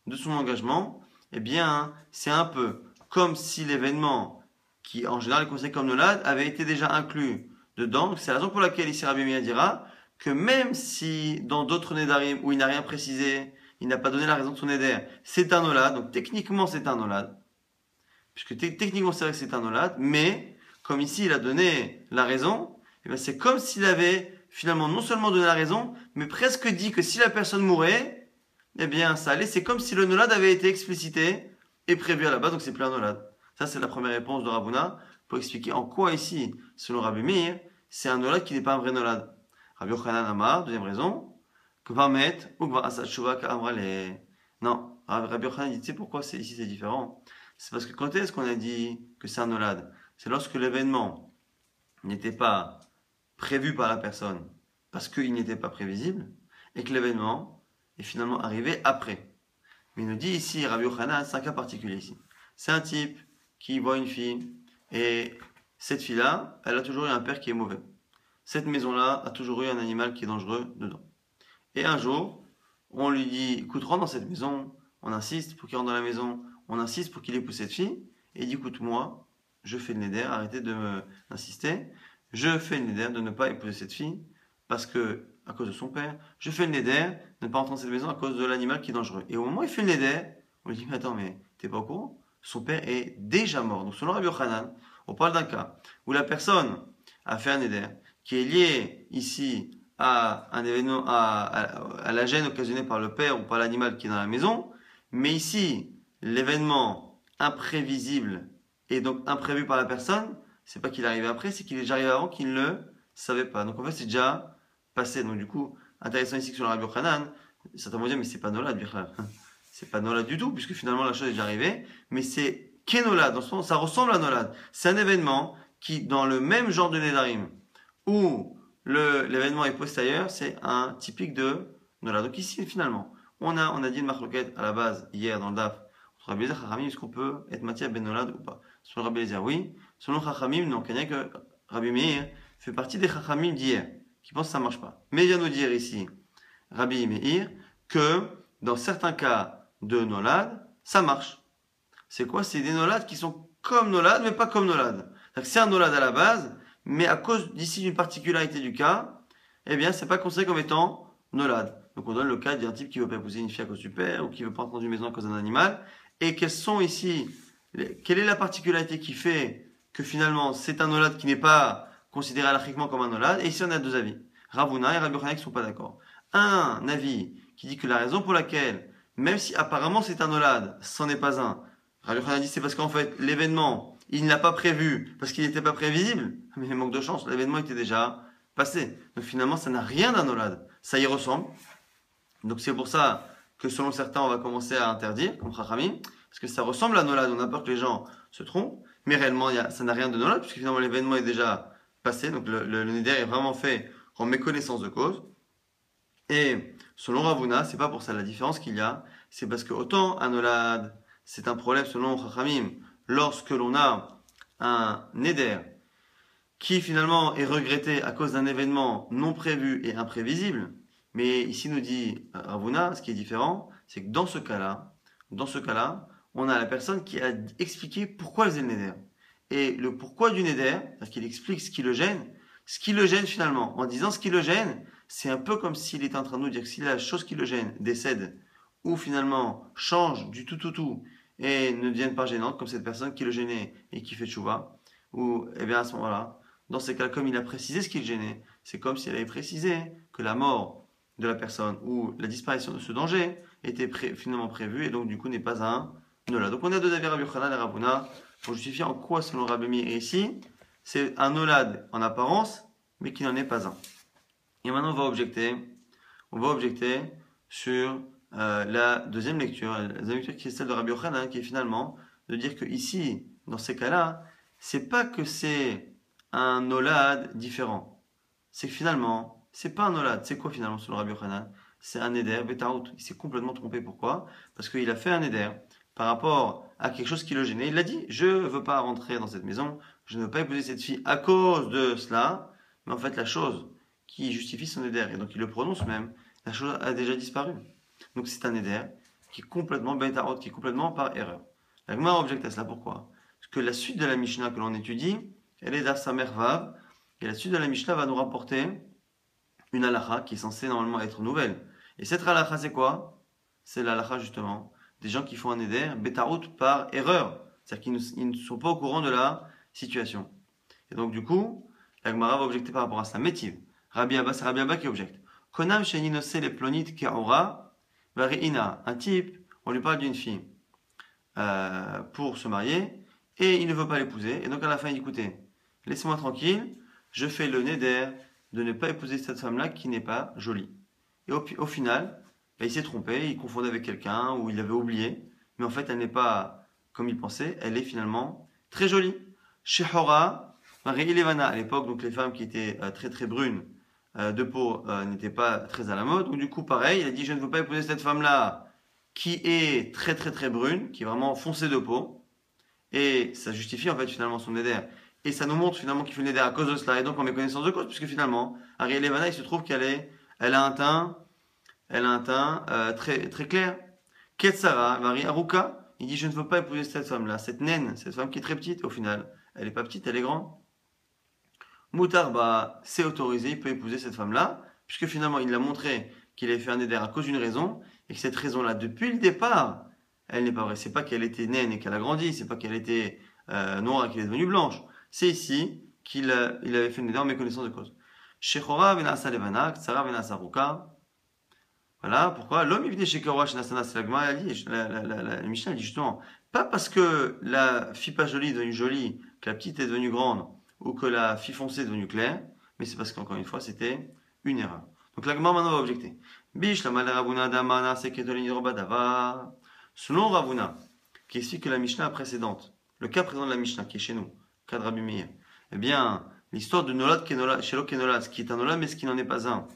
de son engagement, eh bien, c'est un peu comme si l'événement, qui en général est considéré comme nolad, avait été déjà inclus dedans. C'est la raison pour laquelle ici Rabbi Meir dira que même si dans d'autres Nédarim où il n'a rien précisé, il n'a pas donné la raison de son Néder, c'est un nolad, donc techniquement c'est un nolad, puisque techniquement c'est vrai que c'est un nolad, mais comme ici il a donné la raison, eh bien c'est comme s'il avait finalement non seulement donné la raison, mais presque dit que si la personne mourait, eh bien ça allait, c'est comme si le nolad avait été explicité et prévu à la base, donc c'est plus un nolad. Ça c'est la première réponse de Ravuna, pour expliquer en quoi ici, selon Rabbi Meir, c'est un nolad qui n'est pas un vrai nolad. Rabbi Yochanan Amar, deuxième raison, que va mettre ou que va asachouva k'amrale. Non, Rabbi Yochanan dit, tu sais pourquoi ici c'est différent? C'est parce que quand est-ce qu'on a dit que c'est un nolad? C'est lorsque l'événement n'était pas prévu par la personne parce qu'il n'était pas prévisible et que l'événement est finalement arrivé après. Mais il nous dit ici, Rabbi Yochanan, c'est un cas particulier ici. C'est un type qui voit une fille et cette fille-là, elle a toujours eu un père qui est mauvais. Cette maison-là a toujours eu un animal qui est dangereux dedans. Et un jour, on lui dit, écoute, rentre dans cette maison, on insiste pour qu'il rentre dans la maison, on insiste pour qu'il épouse cette fille, et il dit, écoute, moi, je fais le néder, arrêtez d'insister, je fais le néder de ne pas épouser cette fille, parce que, à cause de son père, je fais le néder de ne pas rentrer dans cette maison à cause de l'animal qui est dangereux. Et au moment où il fait le néder, on lui dit, mais attends, mais t'es pas au courant? Son père est déjà mort. Donc selon Rabbi Yochanan, on parle d'un cas où la personne a fait un néder qui est lié ici à un événement, à la gêne occasionnée par le père ou par l'animal qui est dans la maison, mais ici, l'événement imprévisible et donc imprévu par la personne, c'est pas qu'il est arrivé après, c'est qu'il est déjà arrivé avant qu'il ne le savait pas. Donc en fait, c'est déjà passé. Donc du coup, intéressant ici que sur le Rabbi Yochanan, certains vont dire, mais c'est pas Nolad, Bichlal. C'est pas Nolad du tout, puisque finalement la chose est déjà arrivée, mais c'est Kenolad, dans ce sens, ça ressemble à Nolad. C'est un événement qui, dans le même genre de Nedarim, où l'événement est posté ailleurs, c'est un typique de Nolad. Donc ici, finalement, on a dit une marloquette à la base, hier, dans le DAF, entre Rabbi Eliezer et Chachamim, est-ce qu'on peut être matière ben Nolad ou pas? Selon Rabbi Eliezer, oui. Selon Chachamim, non. Qu'il n'y a que Rabbi Meir fait partie des Chachamim d'hier, qui pensent que ça ne marche pas. Mais il vient nous dire ici, Rabbi Meir, que dans certains cas de Nolad, ça marche. C'est quoi? C'est des Nolad qui sont comme Nolad, mais pas comme Nolad. C'est un Nolad à la base, mais à cause d'ici d'une particularité du cas, eh bien, c'est pas considéré comme étant Nolad. Donc, on donne le cas d'un type qui veut pas épouser une fille à cause du père, ou qui veut pas entrer dans une maison à cause d'un animal. Et quelles sont ici, quelle est la particularité qui fait que finalement, c'est un Nolad qui n'est pas considéré alachiquement comme un Nolad? Et ici, on a deux avis. Ravuna et Rabbi Yochanan qui sont pas d'accord. Un avis qui dit que la raison pour laquelle, même si apparemment c'est un Nolad, c'en est pas un. Rabbi Yochanan dit c'est parce qu'en fait, l'événement, il ne l'a pas prévu parce qu'il n'était pas prévisible. Mais il manque de chance, l'événement était déjà passé. Donc finalement, ça n'a rien d'un Nolad. Ça y ressemble. Donc c'est pour ça que selon certains, on va commencer à interdire, comme Chachamim, parce que ça ressemble à Nolad. On a peur que les gens se trompent. Mais réellement, ça n'a rien de Nolad, puisque finalement, l'événement est déjà passé. Donc le Neder est vraiment fait en méconnaissance de cause. Et selon Ravuna, c'est pas pour ça. La différence qu'il y a, c'est parce que autant un Nolad, c'est un problème selon Chachamim, lorsque l'on a un Neder qui finalement est regretté à cause d'un événement non prévu et imprévisible. Mais ici nous dit Ravuna, ce qui est différent, c'est que dans ce cas-là, on a la personne qui a expliqué pourquoi elle faisait le Neder. Et le pourquoi du Neder, c'est-à-dire qu'il explique ce qui le gêne finalement, en disant ce qui le gêne, c'est un peu comme s'il était en train de nous dire que si la chose qui le gêne décède, ou finalement change du tout, et ne devienne pas gênante, comme cette personne qui le gênait et qui fait tchouva, ou, eh bien à ce moment-là, dans ces cas, comme il a précisé ce qui le gênait, c'est comme s'il avait précisé que la mort de la personne ou la disparition de ce danger était finalement prévue et donc du coup n'est pas un Nolad. Donc on a deux avis, Rabbi Yochanan et Ravuna, pour justifier en quoi selon Rabbi Meir ici, c'est un nolad en apparence, mais qui n'en est pas un. Et maintenant, on va objecter sur la deuxième lecture qui est celle de Rabbi Yochanan, qui est finalement de dire que ici, dans ces cas-là, c'est pas que c'est un nolad différent. C'est que finalement, c'est pas un nolad. C'est quoi finalement selon Rabbi Yochanan? C'est un éder betaout. Il s'est complètement trompé. Pourquoi? Parce qu'il a fait un éder par rapport à quelque chose qui le gênait. Il l'a dit, je veux pas rentrer dans cette maison, je ne veux pas épouser cette fille à cause de cela. Mais en fait, la chose qui justifie son éder, et donc il le prononce même, la chose a déjà disparu. Donc c'est un éder qui est complètement betaout, qui est complètement par erreur. La Gemara objecte à cela. Pourquoi? Parce que la suite de la Mishnah que l'on étudie, elle est d'Asamer Vav, et la suite de la Mishnah va nous rapporter une halakha qui est censée normalement être nouvelle. Et cette halakha, c'est quoi? C'est l'halakha justement des gens qui font un éder betaout par erreur. C'est-à-dire qu'ils ne sont pas au courant de la situation. Et donc du coup, la Gemara va objecter par rapport à ça. Métiv. Rabbi Abba, c'est Rabbi Abba qui objecte. Konam sheninose les plonit ke'ora vari'ina. Un type, on lui parle d'une fille pour se marier et il ne veut pas l'épouser. Et donc à la fin, il dit écoutez, laissez-moi tranquille, je fais le néder de ne pas épouser cette femme-là qui n'est pas jolie. Et au final, il s'est trompé, il confondait avec quelqu'un ou il avait oublié. Mais en fait, elle n'est pas comme il pensait, elle est finalement très jolie. Shehora, Marie-Ilevana, à l'époque, donc les femmes qui étaient très très brunes de peau n'étaient pas très à la mode. Donc du coup, pareil, il a dit je ne veux pas épouser cette femme-là qui est très très très brune, qui est vraiment foncée de peau. Et ça justifie en fait finalement son éder. Et ça nous montre finalement qu'il fait l'éder à cause de cela. Et donc on met connaissance de cause, puisque finalement, Ariel Levana, il se trouve elle a un teint, très, très clair. Ketsara, Vari Aruka, il dit je ne veux pas épouser cette femme-là, cette naine, cette femme qui est très petite. Au final, elle n'est pas petite, elle est grande. Moutarba, c'est autorisé, il peut épouser cette femme-là, puisque finalement il a montré qu'il avait fait un éder à cause d'une raison, et que cette raison-là, depuis le départ, elle n'est pas vraie. C'est pas qu'elle était naine et qu'elle a grandi, c'est pas qu'elle était noire et qu'elle est devenue blanche. C'est ici il avait fait un éder en méconnaissance de cause. Shechora venasa levana, Tsara venasa ruka. Voilà pourquoi l'homme il vient chez Kora, chez Nasana, c'est la Mishnah dit justement, pas parce que la fille pas jolie est devenue jolie, que la petite est devenue grande, ou que la fille foncée est devenue claire, mais c'est parce qu'encore une fois, c'était une erreur. Donc la Gemara maintenant va objecter. Bish la malera Ravuna damana seketolini robadava. Selon Ravuna, qui explique que la Mishnah précédente, le cas présent de la Mishnah qui est chez nous, cas de Rabbi Meir, eh bien, l'histoire de Nolad Shelo Kenolad, ce qui est un Nolad mais ce qui n'en est pas un.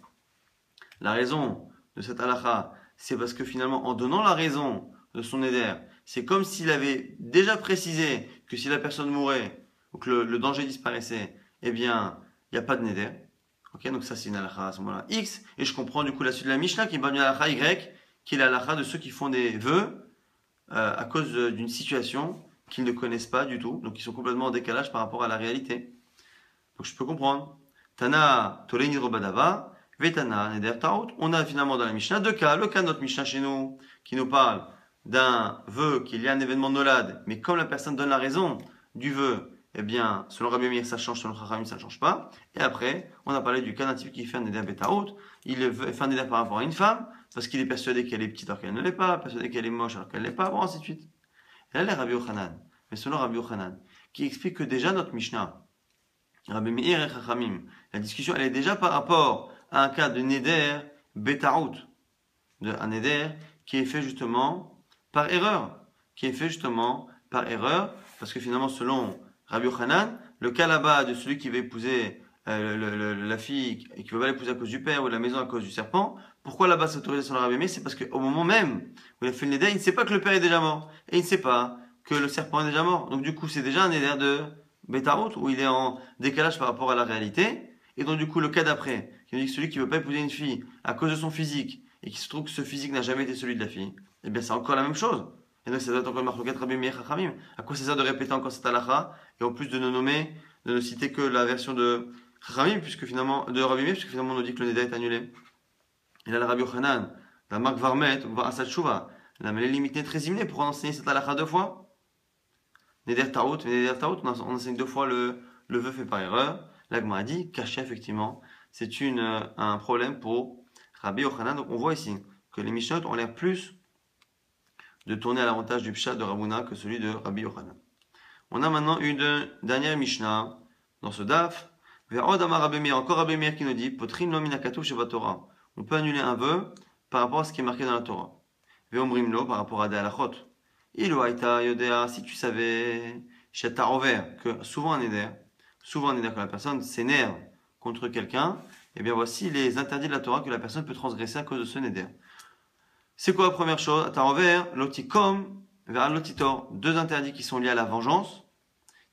La raison de cette halakha, c'est parce que finalement, en donnant la raison de son éder, c'est comme s'il avait déjà précisé que si la personne mourait ou que le danger disparaissait, eh bien, il n'y a pas de néder. Ok, donc ça c'est une halakha à ce moment-là X, et je comprends du coup la suite de la Mishnah qui est une halakha Y, qui est la halakha de ceux qui font des vœux à cause d'une situation qu'ils ne connaissent pas du tout, donc ils sont complètement en décalage par rapport à la réalité. Donc je peux comprendre. Tana Toleni Robadava, Vetana Neder Taout. On a finalement dans la Mishnah deux cas. Le cas de notre Mishnah chez nous, qui nous parle d'un vœu qu'il y a un événement de nolad, mais comme la personne donne la raison du vœu, eh bien, selon Rabbi Meir, ça change, selon Chachamim, ça ne change pas. Et après, on a parlé du cas d'un type qui fait un Neder Betaout. Il fait un Neder par rapport à une femme, parce qu'il est persuadé qu'elle est petite alors qu'elle ne l'est pas, persuadé qu'elle est moche alors qu'elle ne l'est pas, bon, ainsi de suite. Et là, les Rabbi Yochanan. Mais selon Rabbi Yochanan, qui explique que déjà notre Mishnah, Rabbi Meir et Chachamim, la discussion, elle est déjà par rapport à un cas de Neder Betaout, un Neder qui est fait justement par erreur, parce que finalement, selon Rabbi Yochanan, le cas là-bas de celui qui va épouser la fille et qui ne veut pas l'épouser à cause du père ou de la maison à cause du serpent, pourquoi là-bas c'est autorisé sur le Rabbi Meir? C'est parce qu'au moment même où il a fait le Neder, il ne sait pas que le père est déjà mort, et il ne sait pas que le serpent est déjà mort. Donc du coup, c'est déjà un Neder de Betaout, où il est en décalage par rapport à la réalité. Et donc du coup, le cas d'après, qui nous dit que celui qui ne veut pas épouser une fille à cause de son physique, et qui se trouve que ce physique n'a jamais été celui de la fille, eh bien c'est encore la même chose. Et donc ça doit être encore le marloquet Rabbi Meir Chachamim. À quoi c'est ça de répéter encore cette halakha, et en plus de ne citer que la version de Chachamim, puisque finalement, de Rabbi Meir, puisque finalement on nous dit que le Neder est annulé. Et là, le Rabbi Yochanan, la marque Varmet, ou Asad Shuvah, la mêlée limitée très imnée pour enseigner cette halakha deux fois. Neder Taout, on enseigne deux fois le vœu fait par erreur. L'Agma a dit, caché effectivement, c'est un problème pour Rabbi Yochanan. Donc on voit ici que les Mishnot ont l'air plus de tourner à l'avantage du Pshat de Rabuna que celui de Rabbi Yochanan. On a maintenant une dernière Mishnah dans ce daf. Ve'od amar Rabbi Meir, encore Rabbi Meir qui nous dit, potrin lo min hakatuv shebatorah. On peut annuler un vœu par rapport à ce qui est marqué dans la Torah. Ve'omrim lo, par rapport à des halachot. Ilu haïta yodea, si tu savais, sheta rover, que souvent un éder, quand la personne s'énerve contre quelqu'un, eh bien voici les interdits de la Torah que la personne peut transgresser à cause de ce néder. C'est quoi la première chose? Tarover, lotikom, vers lotitor. Deux interdits qui sont liés à la vengeance.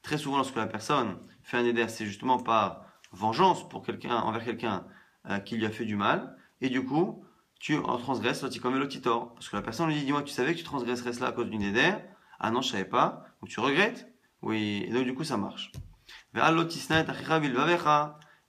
Très souvent, lorsque la personne fait un néder, c'est justement par vengeance pour envers quelqu'un qui lui a fait du mal. Et du coup, tu en transgresses lotikom et lotitor. Parce que la personne lui dit, dis-moi, tu savais que tu transgresserais cela à cause du néder? Ah non, je savais pas. Donc tu regrettes? Oui. Et donc du coup, ça marche.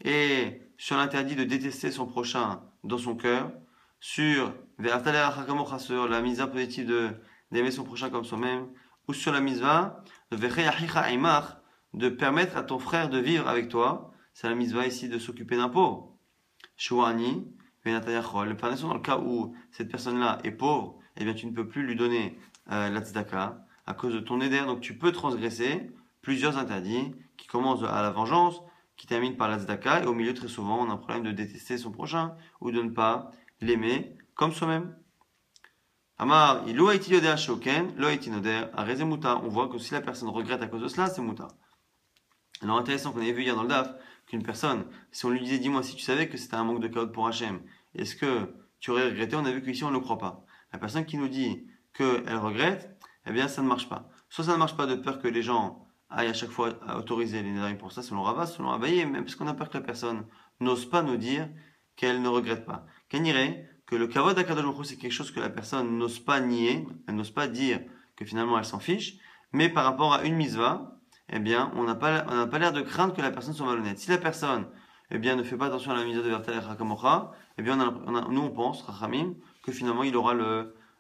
Et sur l'interdit de détester son prochain dans son cœur, sur la mise positive d'aimer son prochain comme soi-même, ou sur la mitzvah de permettre à ton frère de vivre avec toi. C'est la mitzvah ici de s'occuper d'un pauvre. Shuani, le parnasson, dans le cas où cette personne-là est pauvre, eh bien tu ne peux plus lui donner la tzedaka à cause de ton éder. Donc tu peux transgresser plusieurs interdits qui commencent à la vengeance, qui terminent par la tzedaka, et au milieu très souvent on a un problème de détester son prochain ou de ne pas l'aimer comme soi-même. Amar, lo haiti yoder shoken, lo haiti noder, areze muta. On voit que si la personne regrette à cause de cela, c'est muta. Alors intéressant qu'on avait vu hier dans le DAF qu'une personne, si on lui disait, dis-moi si tu savais que c'était un manque de kavod pour Hachem, est-ce que tu aurais regretté? On a vu qu'ici on ne le croit pas. La personne qui nous dit qu'elle regrette, eh bien ça ne marche pas. Soit ça ne marche pas de peur que les gens aillent à chaque fois à autoriser les nédarim pour ça, selon Rava, selon Abaye, même parce qu'on a peur que la personne n'ose pas nous dire qu'elle ne regrette pas. Qu'elle irait que le kavod d'Akadosh Baruch Hu, c'est quelque chose que la personne n'ose pas nier, elle n'ose pas dire que finalement elle s'en fiche, mais par rapport à une mitzvah, eh bien, on n'a pas l'air de craindre que la personne soit malhonnête. Si la personne, eh bien, ne fait pas attention à la mitzvah de Vertel et Hakamocha, eh bien, nous on pense, Rachamim, que finalement il aura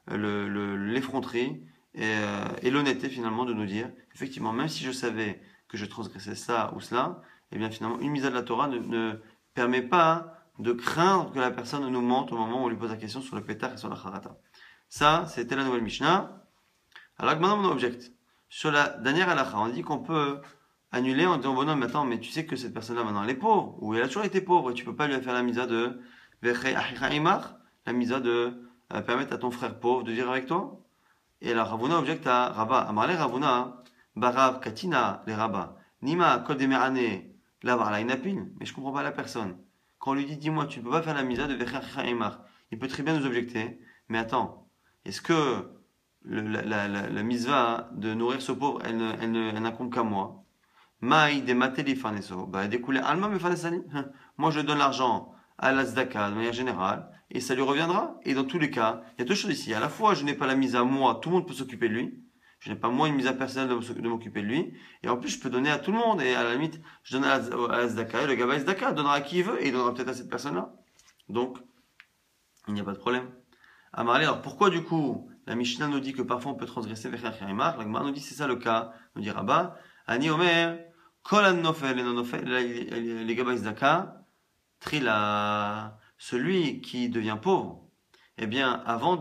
l'effronterie et l'honnêteté finalement de nous dire, effectivement, même si je savais que je transgressais ça ou cela, eh bien, finalement, une mitzvah de la Torah ne permet pas de craindre que la personne nous mente au moment où on lui pose la question sur le pétard et sur la charata. Ça, c'était la nouvelle Mishnah. Alors maintenant, on objecte. Sur la dernière halakha, on dit qu'on peut annuler en disant, bon non, mais attends, mais tu sais que cette personne-là maintenant, elle est pauvre, ou elle a toujours été pauvre, et tu peux pas lui faire la misa de la misa de permettre à ton frère pauvre de vivre avec toi. Et alors Ravuna objecte à Rabba. Amarle Ravuna, Barav Katina, les Rabba, Nima Kodemerane, Lavar la Inapin, mais je comprends pas la personne. Quand on lui dit, dis-moi, tu ne peux pas faire la misa de il peut très bien nous objecter, mais attends, est-ce que la mitzvah de nourrir ce pauvre, elle n'incombe qu'à moi? Maï de mateli faneso, bah découlé alma me fanesani. Moi je donne l'argent à la tzedaka de manière générale et ça lui reviendra. Et dans tous les cas, il y a deux choses ici. À la fois, je n'ai pas la mise à moi, tout le monde peut s'occuper de lui. Je n'ai pas moi une mise à personnelle de m'occuper de lui. Et en plus, je peux donner à tout le monde. Et à la limite, je donne à la tzedaka et le gaba tzedaka donnera à qui il veut et il donnera peut-être à cette personne-là. Donc, il n'y a pas de problème. Amarle, alors pourquoi du coup la Mishnah nous dit que parfois on peut transgresser Vecher Chirimach? La Gemara nous dit c'est ça le cas. Nous dit Rabba, Ani Omer, Kol Nofel et Nonofel, les Gabais Zaka, Trila, celui qui devient pauvre, eh bien avant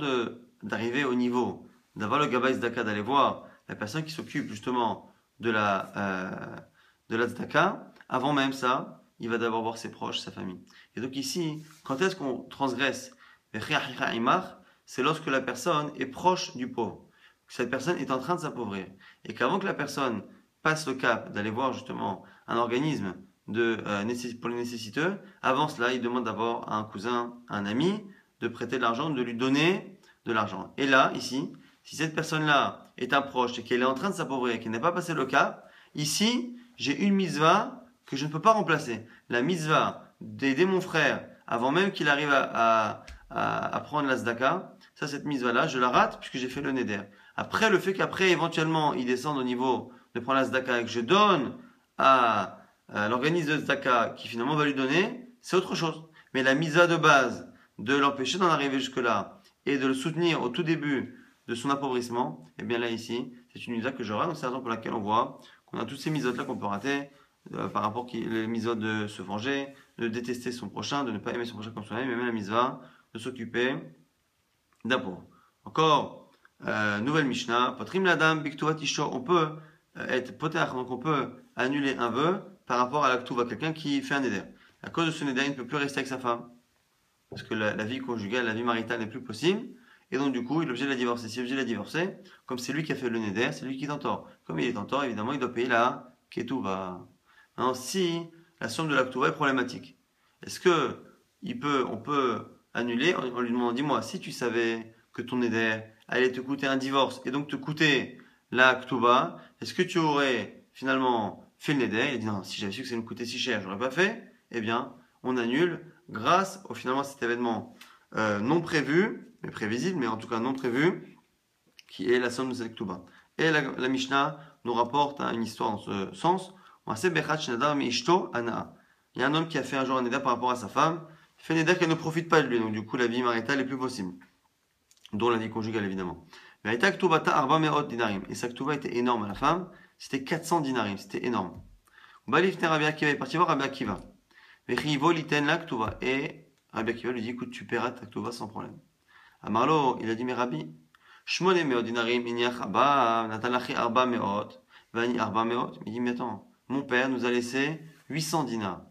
d'arriver au niveau d'avoir le Gabais Zaka, d'aller voir la personne qui s'occupe justement de la Zdaka, avant même ça, il va d'abord voir ses proches, sa famille. Et donc ici, quand est-ce qu'on transgresse c'est lorsque la personne est proche du pauvre. Cette personne est en train de s'appauvrir. Et qu'avant que la personne passe le cap d'aller voir justement un organisme pour les nécessiteux, avant cela, il demande d'abord à un cousin, à un ami, de prêter de l'argent, de lui donner de l'argent. Et là, ici, si cette personne-là est un proche et qu'elle est en train de s'appauvrir et qu'elle n'a pas passé le cap, ici, j'ai une mitzvah que je ne peux pas remplacer. La mitzvah d'aider mon frère avant même qu'il arrive à prendre la tzedaka, ça, cette mitzvah-là, je la rate puisque j'ai fait le neder. Après, le fait qu'après, éventuellement, il descende au niveau de prendre la tzedaka et que je donne à l'organisme de tzedaka qui finalement va lui donner, c'est autre chose. Mais la mitzvah de base, de l'empêcher d'en arriver jusque-là et de le soutenir au tout début de son appauvrissement, eh bien là, ici, c'est une mitzvah que je rate. Donc, c'est la raison pour laquelle on voit qu'on a toutes ces mitzvahs-là qu'on peut rater par rapport aux mitzvahs de se venger, de détester son prochain, de ne pas aimer son prochain comme soi-même, mais même la mitzvah de s'occuper d'un pauvre. Encore, nouvelle Mishnah, Potrim Ladam, Biktuvat Isho, on peut être potach, donc on peut annuler un vœu par rapport à la Ktuva, quelqu'un qui fait un neder. À cause de ce neder, il ne peut plus rester avec sa femme. Parce que la vie conjugale, la vie maritale n'est plus possible. Et donc, du coup, il est obligé de la divorcer. S'il est obligé de la divorcer, comme c'est lui qui a fait le neder, c'est lui qui est en tort. Comme il est en tort, évidemment, il doit payer la Ketouva. Maintenant, si la somme de la Ketouva est problématique, est-ce que on peut annuler en lui demandant, dis-moi, si tu savais que ton neder allait te coûter un divorce et donc te coûter la Ketouva, est-ce que tu aurais finalement fait le neder? Il a dit, non, si j'avais su que ça me coûtait si cher, j'aurais pas fait. Eh bien, on annule grâce au finalement cet événement non prévu, mais prévisible, mais en tout cas non prévu, qui est la somme de cette Ketouba. Et la Mishnah nous rapporte une histoire dans ce sens. Il y a un homme qui a fait un jour un neder par rapport à sa femme. Il fait un neder qu'elle ne profite pas de lui, donc du coup la vie maritale est plus possible, dont la vie conjugale évidemment. Mais et sa Ketouba était énorme à la femme, c'était 400 dinarim, c'était énorme. Il est parti voir Rabbi Akiva. Et Rabbi Akiva lui dit, écoute, tu paieras ta Ketouba sans problème. Amarlo, il a dit, mais Rabbi, Shmone meot dinarim iniach abba, natalachi arba meot, vani arba meot. Il dit, mais attends, mon père nous a laissé 800 dinars.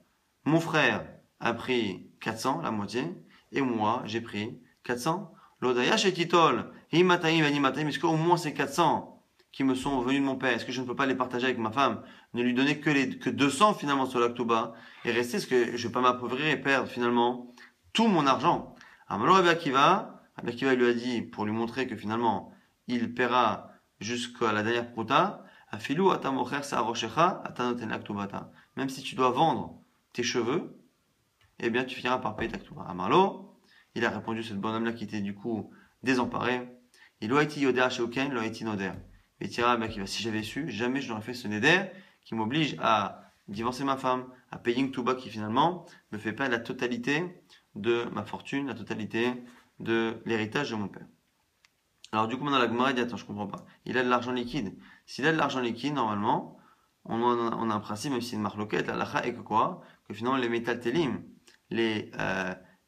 Mon frère a pris 400, la moitié, et moi, j'ai pris 400. L'odaya shetitol, himataim vani mataim, est-ce qu'au moins ces 400 qui me sont venus de mon père, est-ce que je ne peux pas les partager avec ma femme, ne lui donner que 200 finalement sur la Ketouba, et rester, est-ce que je ne vais pas m'appauvrir et perdre finalement tout mon argent? Alors Rabbi Akiva lui a dit, pour lui montrer que finalement, il paiera jusqu'à la dernière prouta, Afilu atamocher sa'aroshecha atanoten la Ketubata. Même si tu dois vendre tes cheveux, eh bien tu finiras par payer ta Ketouba. Amarlo, il a répondu, ce bon homme-là qui était du coup désemparé, il a été yoder sheuken, il a été noder. Et tira Rabbi Akiva, si j'avais su, jamais je n'aurais fait ce neder qui m'oblige à divorcer ma femme, à payer une Ketouba qui finalement me fait perdre la totalité de ma fortune, la totalité de l'héritage de mon père. Alors du coup, maintenant la Gemara dit, attends, je comprends pas. Il a de l'argent liquide. S'il a de l'argent liquide, normalement, on a un principe, même si c'est une marloquette, la lacha est que quoi? Que finalement les métal télim,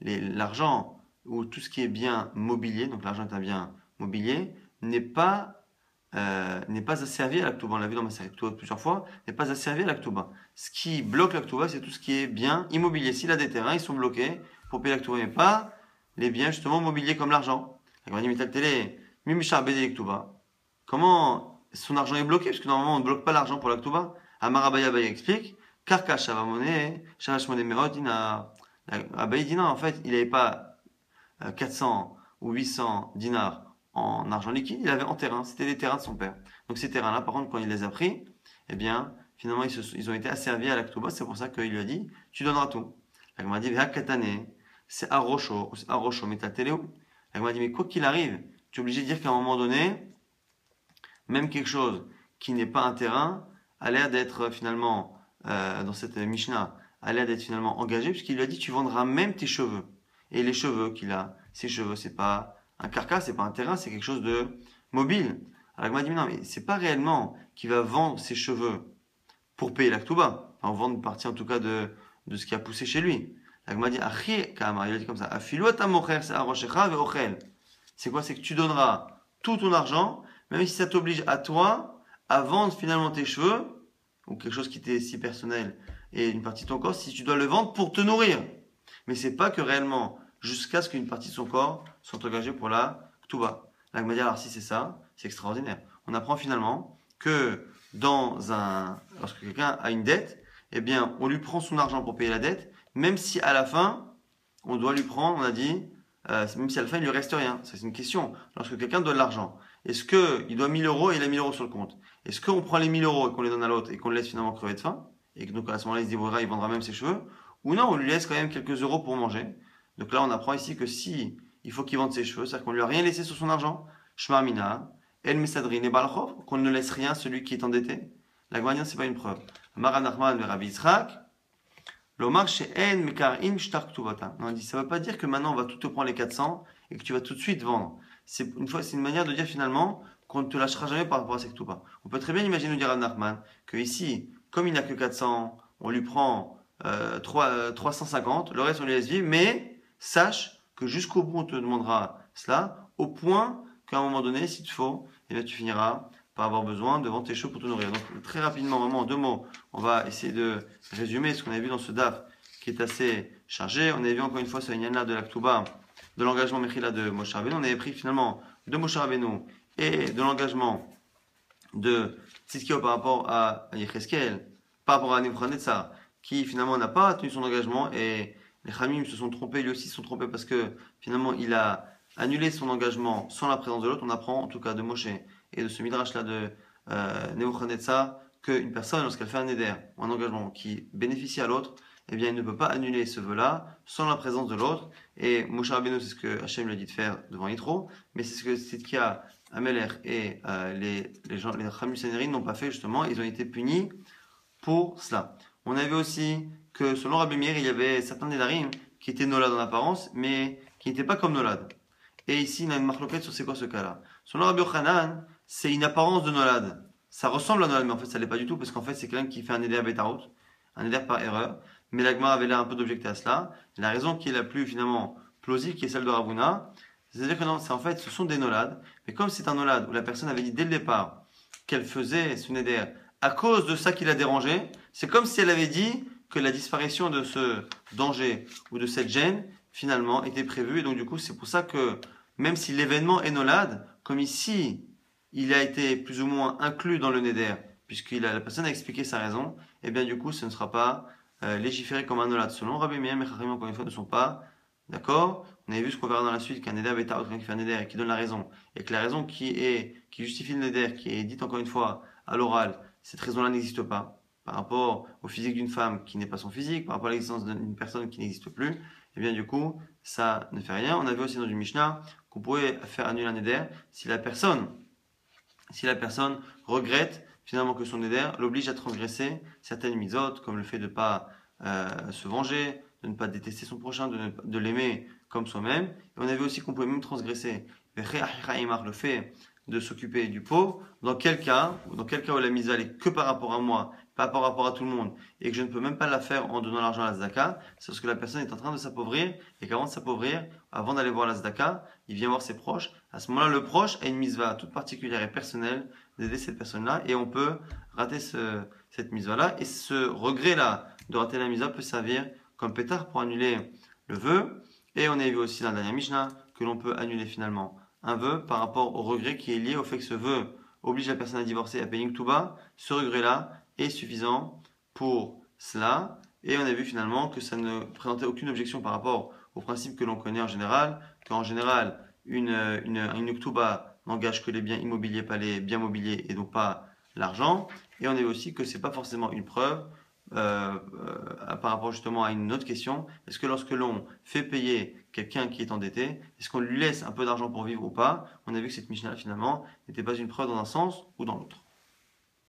l'argent ou tout ce qui est bien mobilier, donc l'argent est un bien mobilier, n'est pas asservi à la Ketouba. On l'a vu dans ma série Ketouba plusieurs fois, n'est pas asservi à la Ketouba. Ce qui bloque la Ketouba, c'est tout ce qui est bien immobilier. S'il a des terrains, ils sont bloqués pour payer la Ketouba, mais pas les biens justement mobiliers comme l'argent. Comment son argent est bloqué? Parce que normalement on ne bloque pas l'argent pour la Ketouba. Amarabaya explique, Karka Shavamone, Shavashmone Merodina. Abaye dit non, en fait, il n'avait pas 400 ou 800 dinars en argent liquide, il avait en terrain, c'était les terrains de son père. Donc ces terrains-là, par contre, quand il les a pris, eh bien, finalement, ils ont été asservis à la Ketouba, c'est pour ça qu'il lui a dit, tu donneras tout. La Gemara dit, Katane, c'est Arosho, Metatéléo. La Gemara dit, mais quoi qu'il arrive, tu es obligé de dire qu'à un moment donné, même quelque chose qui n'est pas un terrain, a l'air d'être finalement, dans cette Mishnah, a l'air d'être finalement engagé, puisqu'il lui a dit, tu vendras même tes cheveux. Et les cheveux qu'il a, ces cheveux, c'est pas un carcasse, c'est pas un terrain, c'est quelque chose de mobile. Alors il m'a dit, mais non, mais c'est pas réellement qu'il va vendre ses cheveux pour payer la Ketouba. Enfin, vendre une partie en tout cas de ce qui a poussé chez lui. Il m'a dit, il a dit comme ça, c'est quoi? C'est que tu donneras tout ton argent, même si ça t'oblige à toi à vendre finalement tes cheveux, ou quelque chose qui était si personnel, et une partie de ton corps, si tu dois le vendre pour te nourrir. Mais c'est pas que réellement, jusqu'à ce qu'une partie de son corps soit engagée pour la Ketouba. Là, il m'a dit, alors si c'est ça, c'est extraordinaire. On apprend finalement que lorsque quelqu'un a une dette, eh bien, on lui prend son argent pour payer la dette, même si à la fin, on doit lui prendre, on a dit, même si à la fin, il lui reste rien. Ça, c'est une question. Lorsque quelqu'un donne l'argent, est-ce qu'il doit 1000 euros et il a 1000 euros sur le compte? Est-ce qu'on prend les 1000 euros et qu'on les donne à l'autre et qu'on le laisse finalement crever de faim? Et que donc à ce moment-là, il se débrouillera, il vendra même ses cheveux? Ou non, on lui laisse quand même quelques euros pour manger. Donc là, on apprend ici que si il faut qu'il vende ses cheveux, c'est-à-dire qu'on lui a rien laissé sur son argent, Shmarmina, El Mesadrin et Balachov, qu'on ne laisse rien à celui qui est endetté. La Gemara, c'est pas une preuve. Maran Nachman de Rabbi Yitzhak, l'Omar she'en mekarim shtar ktuvata. On dit, ça ne veut pas dire que maintenant on va tout te prendre les 400 et que tu vas tout de suite vendre. C'est une manière de dire finalement qu'on ne te lâchera jamais par rapport à ces ktuvas. On peut très bien imaginer, nous dire Rabbi Nachman, que ici, comme il n'a que 400, on lui prend 350, le reste on lui laisse vivre, mais sache que jusqu'au bout on te demandera cela, au point qu'à un moment donné, s'il te faut, eh bien, tu finiras par pas avoir besoin de vendre tes chevaux pour te nourrir. Donc très rapidement, vraiment en 2 mots, on va essayer de résumer ce qu'on avait vu dans ce DAF qui est assez chargé. On avait vu encore une fois ce Yann-là de la Ktuba, de l'engagement Mechila de Moshe Rabbeinu. On avait pris finalement de Moshe Rabbeinu et de l'engagement de Tzidkiyahu par rapport à Yecheskel, par rapport à Nebuchadnezzar, qui finalement n'a pas tenu son engagement, et les Khamim se sont trompés, lui aussi se sont trompés parce que finalement il a annulé son engagement sans la présence de l'autre. On apprend en tout cas de Moshe et de ce midrash là de Nebuchadnezzar qu'une personne, lorsqu'elle fait un éder ou un engagement qui bénéficie à l'autre, eh bien il ne peut pas annuler ce vœu-là sans la présence de l'autre. Et Moshe Rabbeinu, c'est ce que Hachem lui a dit de faire devant Yitro, mais c'est ce que Tzidkiyahu, Ameler et les gens, les Khamim Sanhédrin n'ont pas fait justement. Ils ont été punis pour cela. On avait aussi que selon Rabbi Meir, il y avait certains Nédarim qui étaient Nolad en apparence, mais qui n'étaient pas comme Nolad. Et ici, il y a une marloquette sur c'est quoi ce cas-là. Selon Rabbi Yochanan, c'est une apparence de Nolad. Ça ressemble à Nolad, mais en fait, ça l'est pas du tout, parce qu'en fait, c'est quelqu'un qui fait un Neder Betarut, un Neder par erreur. Mais l'Agma avait l'air un peu d'objecter à cela. La raison qui est la plus finalement plausible, qui est celle de Ravuna, c'est-à-dire que non, c'est en fait, ce sont des Nolad. Mais comme c'est un Nolad où la personne avait dit dès le départ qu'elle faisait ce Neder à cause de ça qui l'a dérangé, c'est comme si elle avait dit que la disparition de ce danger ou de cette gêne, finalement, était prévue. Et donc, du coup, c'est pour ça que, même si l'événement est nolade, comme ici, il a été plus ou moins inclus dans le neder, puisque la personne a expliqué sa raison, et bien, du coup, ce ne sera pas légiféré comme un nolade. Selon Rabbi Meir et Chachamim, encore une fois, ne sont pas d'accord. On avait vu ce qu'on verra dans la suite, qu'un neder bêta, quelqu'un qui fait un neder et qui donne la raison, et que la raison qui justifie le neder, qui est dite encore une fois à l'oral, cette raison-là n'existe pas. Par rapport au physique d'une femme qui n'est pas son physique, par rapport à l'existence d'une personne qui n'existe plus, et bien du coup, ça ne fait rien. On avait aussi dans du Mishnah qu'on pouvait faire annuler un éder si la personne regrette finalement que son éder l'oblige à transgresser certaines mitzvot, comme le fait de ne pas se venger, de ne pas détester son prochain, de l'aimer comme soi-même. Et on avait aussi qu'on pouvait même transgresser le fait de s'occuper du pauvre. Dans quel cas où la mitzvah est que par rapport à moi, pas par rapport à tout le monde, et que je ne peux même pas la faire en donnant l'argent à la tzedaka, c'est parce que la personne est en train de s'appauvrir, et qu'avant de s'appauvrir, avant d'aller voir la tzedaka, il vient voir ses proches. À ce moment-là, le proche a une mitzvah toute particulière et personnelle d'aider cette personne-là, et on peut rater cette mitzvah-là, et ce regret-là de rater la mitzvah peut servir comme pétard pour annuler le vœu. Et on a vu aussi dans la dernière Mishnah que l'on peut annuler finalement un vœu par rapport au regret qui est lié au fait que ce vœu oblige la personne à divorcer et à payer une touba. Ce regret-là est suffisant pour cela. Et on a vu finalement que ça ne présentait aucune objection par rapport au principe que l'on connaît en général, qu'en général, une touba n'engage que les biens immobiliers, pas les biens mobiliers et donc pas l'argent. Et on a vu aussi que c'est pas forcément une preuve par rapport justement à une autre question. Est-ce que lorsque l'on fait payer quelqu'un qui est endetté, est-ce qu'on lui laisse un peu d'argent pour vivre ou pas? On a vu que cette Mishnah finalement n'était pas une preuve dans un sens ou dans l'autre.